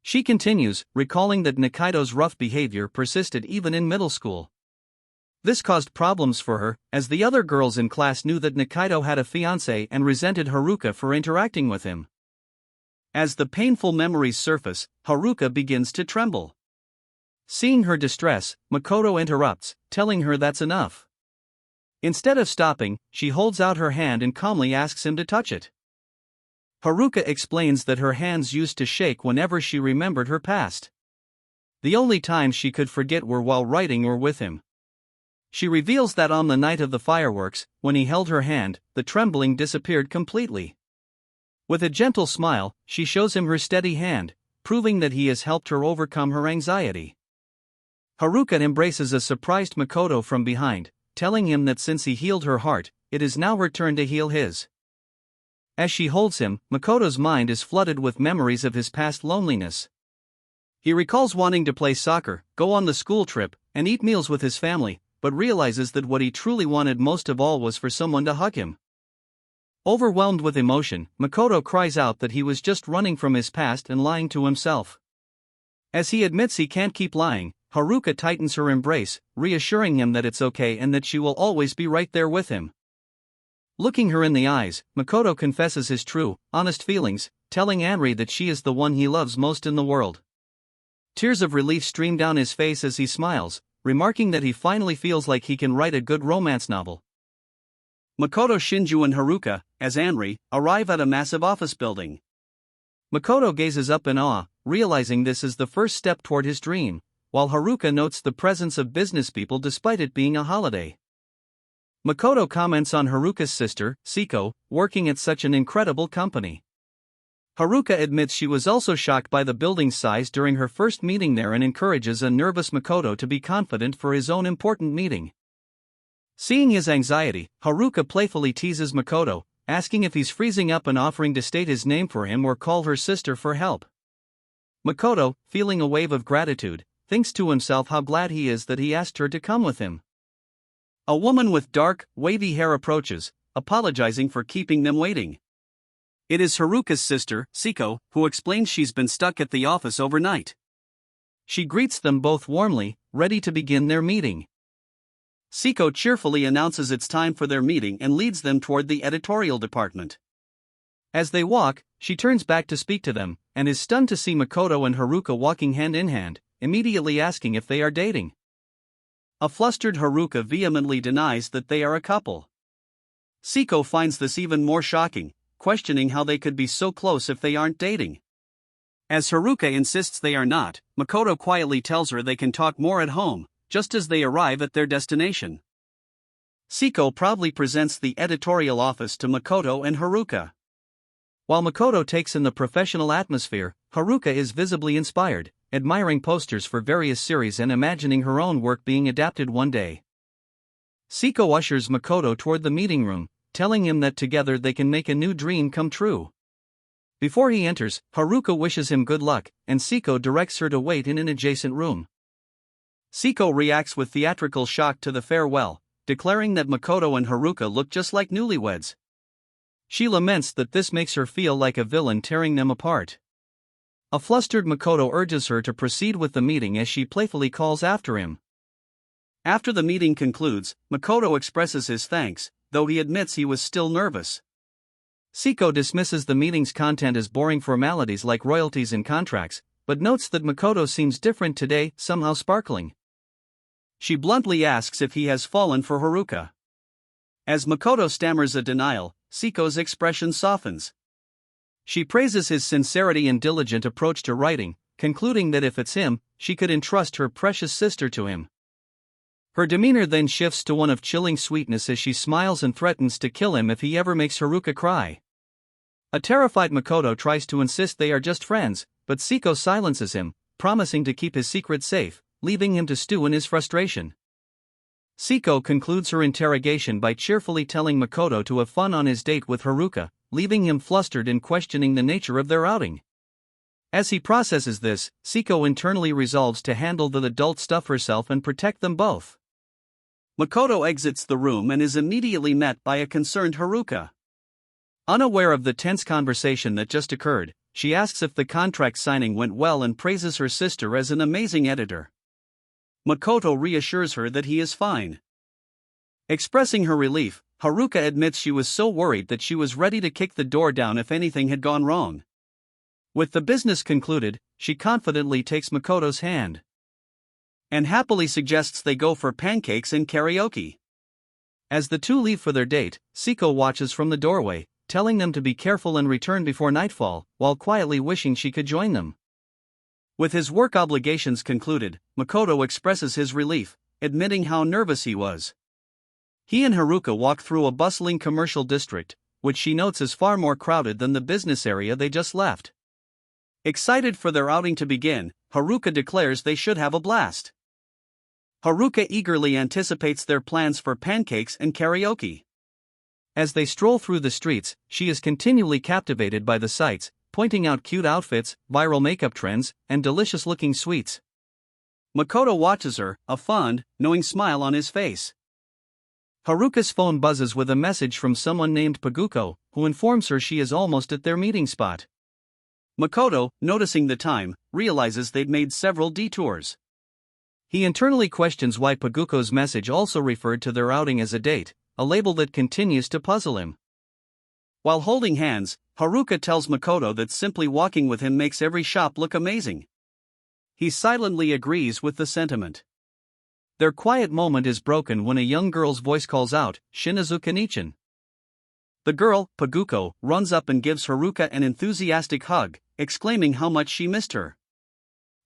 She continues, recalling that Nikaido's rough behavior persisted even in middle school. This caused problems for her, as the other girls in class knew that Nikaido had a fiancé and resented Haruka for interacting with him. As the painful memories surface, Haruka begins to tremble. Seeing her distress, Makoto interrupts, telling her that's enough. Instead of stopping, she holds out her hand and calmly asks him to touch it. Haruka explains that her hands used to shake whenever she remembered her past. The only times she could forget were while writing or with him. She reveals that on the night of the fireworks, when he held her hand, the trembling disappeared completely. With a gentle smile, she shows him her steady hand, proving that he has helped her overcome her anxiety. Haruka embraces a surprised Makoto from behind, telling him that since he healed her heart, it is now her turn to heal his. As she holds him, Makoto's mind is flooded with memories of his past loneliness. He recalls wanting to play soccer, go on the school trip, and eat meals with his family, but realizes that what he truly wanted most of all was for someone to hug him. Overwhelmed with emotion, Makoto cries out that he was just running from his past and lying to himself. As he admits he can't keep lying, Haruka tightens her embrace, reassuring him that it's okay and that she will always be right there with him. Looking her in the eyes, Makoto confesses his true, honest feelings, telling Anri that she is the one he loves most in the world. Tears of relief stream down his face as he smiles, remarking that he finally feels like he can write a good romance novel. Makoto, Shinju and Haruka, as Anri, arrive at a massive office building. Makoto gazes up in awe, realizing this is the first step toward his dream, while Haruka notes the presence of business people despite it being a holiday. Makoto comments on Haruka's sister, Siko, working at such an incredible company. Haruka admits she was also shocked by the building's size during her first meeting there and encourages a nervous Makoto to be confident for his own important meeting. Seeing his anxiety, Haruka playfully teases Makoto, asking if he's freezing up and offering to state his name for him or call her sister for help. Makoto, feeling a wave of gratitude, thinks to himself how glad he is that he asked her to come with him. A woman with dark, wavy hair approaches, apologizing for keeping them waiting. It is Haruka's sister, Siko, who explains she's been stuck at the office overnight. She greets them both warmly, ready to begin their meeting. Siko cheerfully announces it's time for their meeting and leads them toward the editorial department. As they walk, she turns back to speak to them, and is stunned to see Makoto and Haruka walking hand in hand, immediately asking if they are dating. A flustered Haruka vehemently denies that they are a couple. Siko finds this even more shocking, questioning how they could be so close if they aren't dating. As Haruka insists they are not, Makoto quietly tells her they can talk more at home, just as they arrive at their destination. Siko proudly presents the editorial office to Makoto and Haruka. While Makoto takes in the professional atmosphere, Haruka is visibly inspired, admiring posters for various series and imagining her own work being adapted one day. Siko ushers Makoto toward the meeting room, telling him that together they can make a new dream come true. Before he enters, Haruka wishes him good luck, and Siko directs her to wait in an adjacent room. Siko reacts with theatrical shock to the farewell, declaring that Makoto and Haruka look just like newlyweds. She laments that this makes her feel like a villain tearing them apart. A flustered Makoto urges her to proceed with the meeting as she playfully calls after him. After the meeting concludes, Makoto expresses his thanks, though he admits he was still nervous. Siko dismisses the meeting's content as boring formalities like royalties and contracts, but notes that Makoto seems different today, somehow sparkling. She bluntly asks if he has fallen for Haruka. As Makoto stammers a denial, Siko's expression softens. She praises his sincerity and diligent approach to writing, concluding that if it's him, she could entrust her precious sister to him. Her demeanor then shifts to one of chilling sweetness as she smiles and threatens to kill him if he ever makes Haruka cry. A terrified Makoto tries to insist they are just friends, but Siko silences him, promising to keep his secret safe, leaving him to stew in his frustration. Siko concludes her interrogation by cheerfully telling Makoto to have fun on his date with Haruka, leaving him flustered and questioning the nature of their outing. As he processes this, Siko internally resolves to handle the adult stuff herself and protect them both. Makoto exits the room and is immediately met by a concerned Haruka. Unaware of the tense conversation that just occurred, she asks if the contract signing went well and praises her sister as an amazing editor. Makoto reassures her that he is fine. Expressing her relief, Haruka admits she was so worried that she was ready to kick the door down if anything had gone wrong. With the business concluded, she confidently takes Makoto's hand and happily suggests they go for pancakes and karaoke. As the two leave for their date, Siko watches from the doorway, telling them to be careful and return before nightfall, while quietly wishing she could join them. With his work obligations concluded, Makoto expresses his relief, admitting how nervous he was. He and Haruka walk through a bustling commercial district, which she notes is far more crowded than the business area they just left. Excited for their outing to begin, Haruka declares they should have a blast. Haruka eagerly anticipates their plans for pancakes and karaoke. As they stroll through the streets, she is continually captivated by the sights, pointing out cute outfits, viral makeup trends, and delicious-looking sweets. Makoto watches her, a fond, knowing smile on his face. Haruka's phone buzzes with a message from someone named Paguko, who informs her she is almost at their meeting spot. Makoto, noticing the time, realizes they'd made several detours. He internally questions why Paguko's message also referred to their outing as a date, a label that continues to puzzle him. While holding hands, Haruka tells Makoto that simply walking with him makes every shop look amazing. He silently agrees with the sentiment. Their quiet moment is broken when a young girl's voice calls out, "Shinazuka-nichan." The girl, Paguko, runs up and gives Haruka an enthusiastic hug, exclaiming how much she missed her.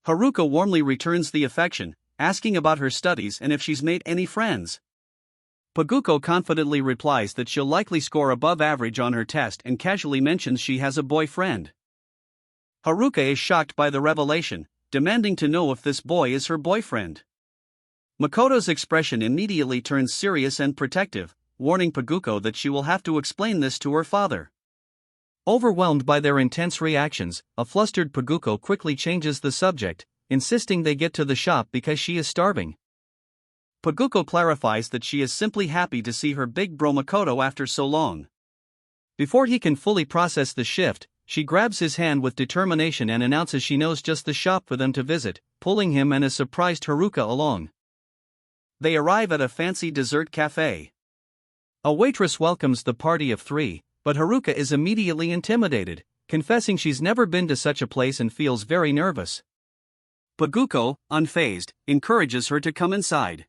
Haruka warmly returns the affection, asking about her studies and if she's made any friends. Paguko confidently replies that she'll likely score above average on her test and casually mentions she has a boyfriend. Haruka is shocked by the revelation, demanding to know if this boy is her boyfriend. Makoto's expression immediately turns serious and protective, warning Paguko that she will have to explain this to her father. Overwhelmed by their intense reactions, a flustered Paguko quickly changes the subject, insisting they get to the shop because she is starving. Paguko clarifies that she is simply happy to see her big bro Makoto after so long. Before he can fully process the shift, she grabs his hand with determination and announces she knows just the shop for them to visit, pulling him and a surprised Haruka along. They arrive at a fancy dessert cafe. A waitress welcomes the party of three, but Haruka is immediately intimidated, confessing she's never been to such a place and feels very nervous. Paguko, unfazed, encourages her to come inside.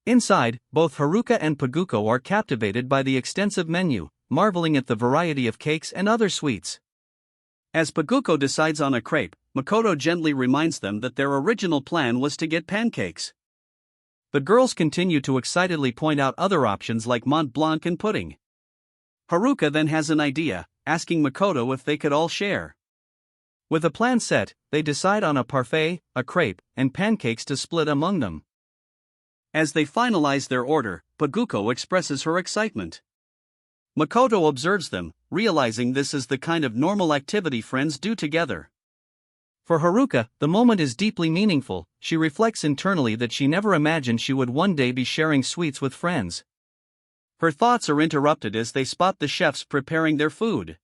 Inside, both Haruka and Paguko are captivated by the extensive menu, marveling at the variety of cakes and other sweets. As Paguko decides on a crepe, Makoto gently reminds them that their original plan was to get pancakes. The girls continue to excitedly point out other options like Mont Blanc and pudding. Haruka then has an idea, asking Makoto if they could all share. With a plan set, they decide on a parfait, a crepe, and pancakes to split among them. As they finalize their order, Paguko expresses her excitement. Makoto observes them, realizing this is the kind of normal activity friends do together. For Haruka, the moment is deeply meaningful. She reflects internally that she never imagined she would one day be sharing sweets with friends. Her thoughts are interrupted as they spot the chefs preparing their food.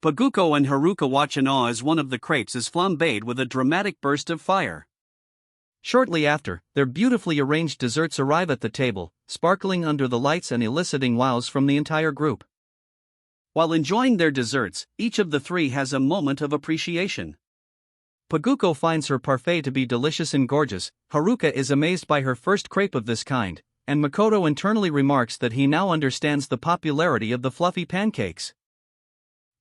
Paguko and Haruka watch in awe as one of the crepes is flambéed with a dramatic burst of fire. Shortly after, their beautifully arranged desserts arrive at the table, sparkling under the lights and eliciting wows from the entire group. While enjoying their desserts, each of the three has a moment of appreciation. Paguko finds her parfait to be delicious and gorgeous, Haruka is amazed by her first crepe of this kind, and Makoto internally remarks that he now understands the popularity of the fluffy pancakes.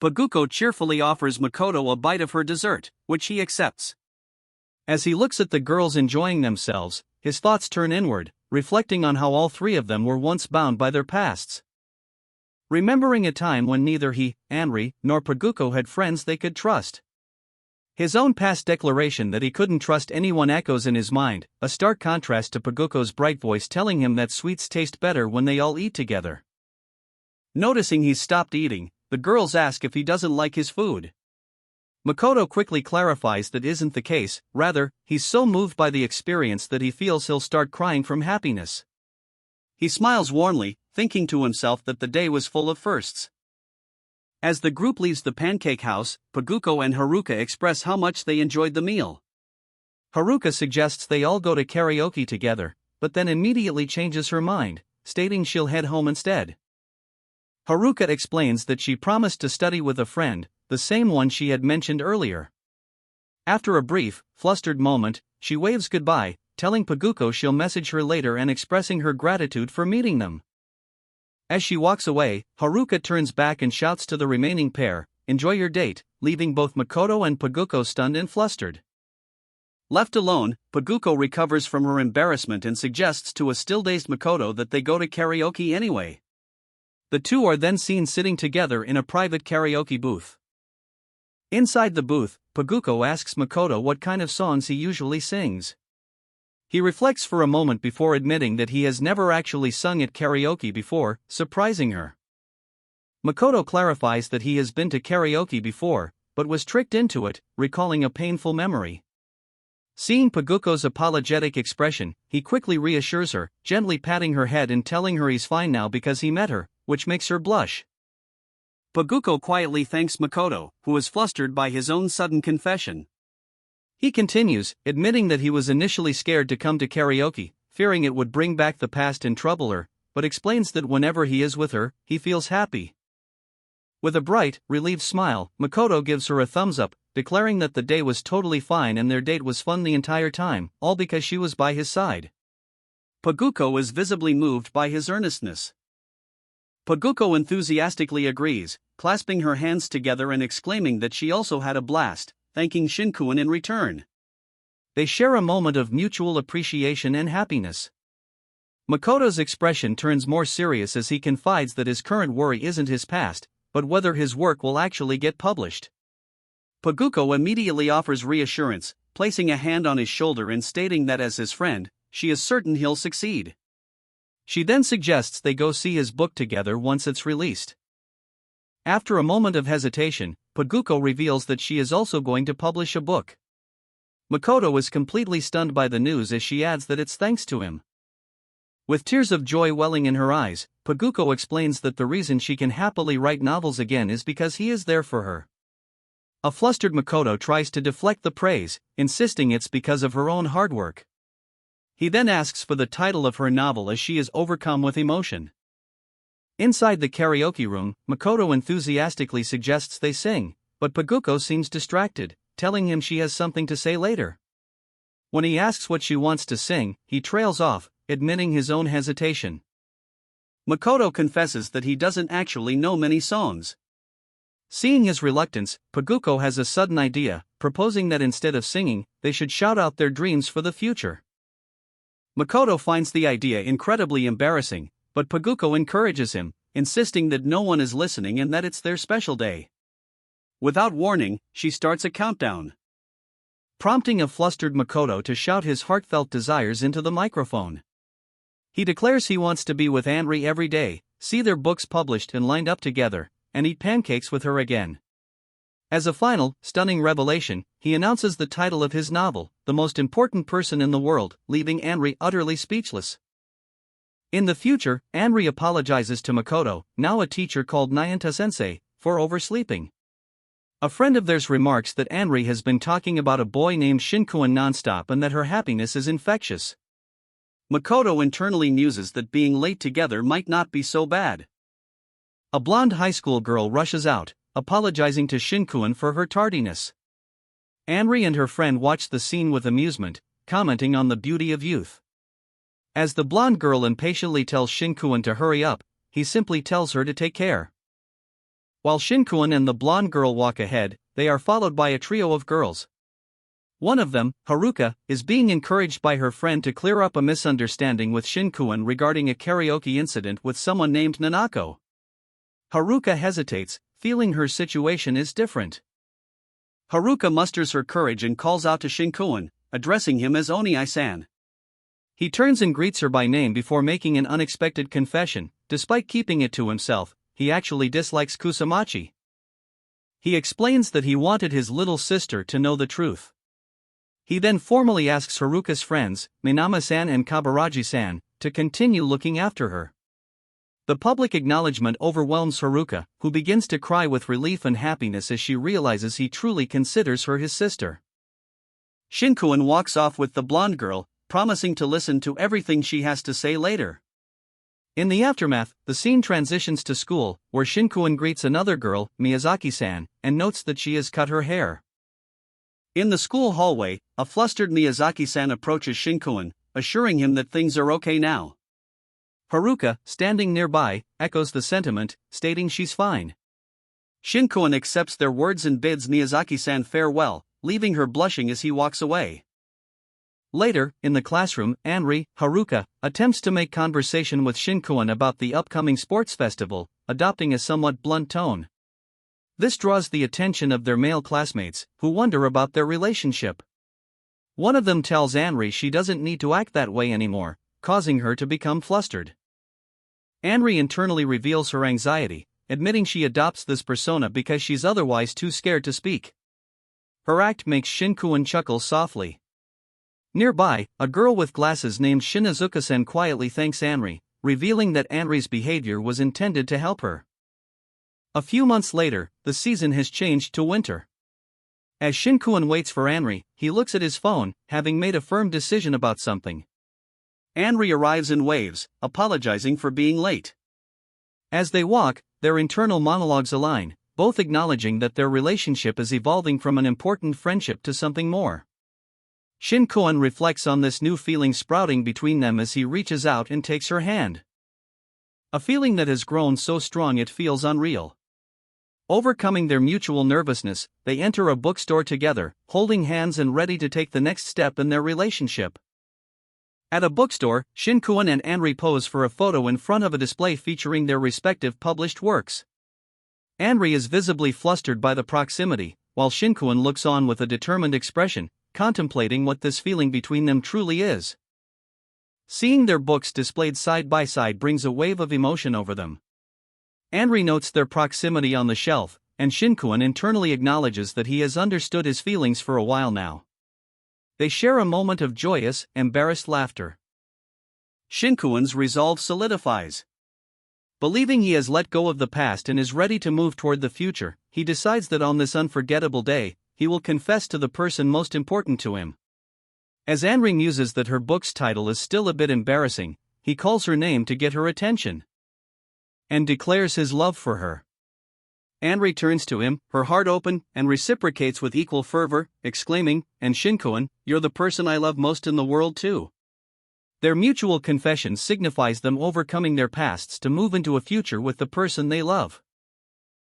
Paguko cheerfully offers Makoto a bite of her dessert, which he accepts. As he looks at the girls enjoying themselves, his thoughts turn inward, reflecting on how all three of them were once bound by their pasts. Remembering a time when neither he, Anri, nor Paguko had friends they could trust. His own past declaration that he couldn't trust anyone echoes in his mind, a stark contrast to Paguko's bright voice telling him that sweets taste better when they all eat together. Noticing he's stopped eating, the girls ask if he doesn't like his food. Makoto quickly clarifies that isn't the case, rather, he's so moved by the experience that he feels he'll start crying from happiness. He smiles warmly, thinking to himself that the day was full of firsts. As the group leaves the pancake house, Paguko and Haruka express how much they enjoyed the meal. Haruka suggests they all go to karaoke together, but then immediately changes her mind, stating she'll head home instead. Haruka explains that she promised to study with a friend, the same one she had mentioned earlier. After a brief, flustered moment, she waves goodbye, telling Paguko she'll message her later and expressing her gratitude for meeting them. As she walks away, Haruka turns back and shouts to the remaining pair, "Enjoy your date," leaving both Makoto and Paguko stunned and flustered. Left alone, Paguko recovers from her embarrassment and suggests to a still-dazed Makoto that they go to karaoke anyway. The two are then seen sitting together in a private karaoke booth. Inside the booth, Paguko asks Makoto what kind of songs he usually sings. He reflects for a moment before admitting that he has never actually sung at karaoke before, surprising her. Makoto clarifies that he has been to karaoke before, but was tricked into it, recalling a painful memory. Seeing Paguko's apologetic expression, he quickly reassures her, gently patting her head and telling her he's fine now because he met her, which makes her blush. Paguko quietly thanks Makoto, who is flustered by his own sudden confession. He continues, admitting that he was initially scared to come to karaoke, fearing it would bring back the past and trouble her, but explains that whenever he is with her, he feels happy. With a bright, relieved smile, Makoto gives her a thumbs up, declaring that the day was totally fine and their date was fun the entire time, all because she was by his side. Paguko is visibly moved by his earnestness. Paguko enthusiastically agrees, clasping her hands together and exclaiming that she also had a blast, thanking Shinkun in return. They share a moment of mutual appreciation and happiness. Makoto's expression turns more serious as he confides that his current worry isn't his past, but whether his work will actually get published. Paguko immediately offers reassurance, placing a hand on his shoulder and stating that as his friend, she is certain he'll succeed. She then suggests they go see his book together once it's released. After a moment of hesitation, Paguko reveals that she is also going to publish a book. Makoto is completely stunned by the news as she adds that it's thanks to him. With tears of joy welling in her eyes, Paguko explains that the reason she can happily write novels again is because he is there for her. A flustered Makoto tries to deflect the praise, insisting it's because of her own hard work. He then asks for the title of her novel as she is overcome with emotion. Inside the karaoke room, Makoto enthusiastically suggests they sing, but Paguko seems distracted, telling him she has something to say later. When he asks what she wants to sing, he trails off, admitting his own hesitation. Makoto confesses that he doesn't actually know many songs. Seeing his reluctance, Paguko has a sudden idea, proposing that instead of singing, they should shout out their dreams for the future. Makoto finds the idea incredibly embarrassing, but Paguko encourages him, insisting that no one is listening and that it's their special day. Without warning, she starts a countdown, prompting a flustered Makoto to shout his heartfelt desires into the microphone. He declares he wants to be with Anri every day, see their books published and lined up together, and eat pancakes with her again. As a final, stunning revelation, he announces the title of his novel, The Most Important Person in the World, leaving Anri utterly speechless. In the future, Anri apologizes to Makoto, now a teacher called Nyanta-sensei, for oversleeping. A friend of theirs remarks that Anri has been talking about a boy named Shinkuan nonstop and that her happiness is infectious. Makoto internally muses that being late together might not be so bad. A blonde high school girl rushes out, apologizing to Shinkuan for her tardiness. Anri and her friend watch the scene with amusement, commenting on the beauty of youth. As the blonde girl impatiently tells Shinkuan to hurry up, he simply tells her to take care. While Shinkuan and the blonde girl walk ahead, they are followed by a trio of girls. One of them, Haruka, is being encouraged by her friend to clear up a misunderstanding with Shinkuan regarding a karaoke incident with someone named Nanako. Haruka hesitates, feeling her situation is different. Haruka musters her courage and calls out to Shinkuan, addressing him as Oni-san. He turns and greets her by name before making an unexpected confession. Despite keeping it to himself, he actually dislikes Kusamachi. He explains that he wanted his little sister to know the truth. He then formally asks Haruka's friends, Minama-san and Kabaraji-san, to continue looking after her. The public acknowledgement overwhelms Haruka, who begins to cry with relief and happiness as she realizes he truly considers her his sister. Shinkuan walks off with the blonde girl, promising to listen to everything she has to say later. In the aftermath, the scene transitions to school, where Shinkuan greets another girl, Miyazaki-san, and notes that she has cut her hair. In the school hallway, a flustered Miyazaki-san approaches Shinkuan, assuring him that things are okay now. Haruka, standing nearby, echoes the sentiment, stating she's fine. Shinkuan accepts their words and bids Miyazaki-san farewell, leaving her blushing as he walks away. Later, in the classroom, Anri, Haruka, attempts to make conversation with Shinkuan about the upcoming sports festival, adopting a somewhat blunt tone. This draws the attention of their male classmates, who wonder about their relationship. One of them tells Anri she doesn't need to act that way anymore, causing her to become flustered. Anri internally reveals her anxiety, admitting she adopts this persona because she's otherwise too scared to speak. Her act makes Shinkuan chuckle softly. Nearby, a girl with glasses named Shinazuka-sen quietly thanks Anri, revealing that Anri's behavior was intended to help her. A few months later, the season has changed to winter. As Shinkuan waits for Anri, he looks at his phone, having made a firm decision about something. Anri arrives and waves, apologizing for being late. As they walk, their internal monologues align, both acknowledging that their relationship is evolving from an important friendship to something more. Shinkuan reflects on this new feeling sprouting between them as he reaches out and takes her hand. A feeling that has grown so strong it feels unreal. Overcoming their mutual nervousness, they enter a bookstore together, holding hands and ready to take the next step in their relationship. At a bookstore, Shinkuan and Anri pose for a photo in front of a display featuring their respective published works. Anri is visibly flustered by the proximity, while Shinkuan looks on with a determined expression, contemplating what this feeling between them truly is. Seeing their books displayed side by side brings a wave of emotion over them. Anri notes their proximity on the shelf, and Shinkuan internally acknowledges that he has understood his feelings for a while now. They share a moment of joyous, embarrassed laughter. Shinkuan's resolve solidifies. Believing he has let go of the past and is ready to move toward the future, he decides that on this unforgettable day, he will confess to the person most important to him. As Anri muses that her book's title is still a bit embarrassing, he calls her name to get her attention and declares his love for her. Anri turns to him, her heart open, and reciprocates with equal fervor, exclaiming, "And Shinkuan, you're the person I love most in the world too." Their mutual confession signifies them overcoming their pasts to move into a future with the person they love.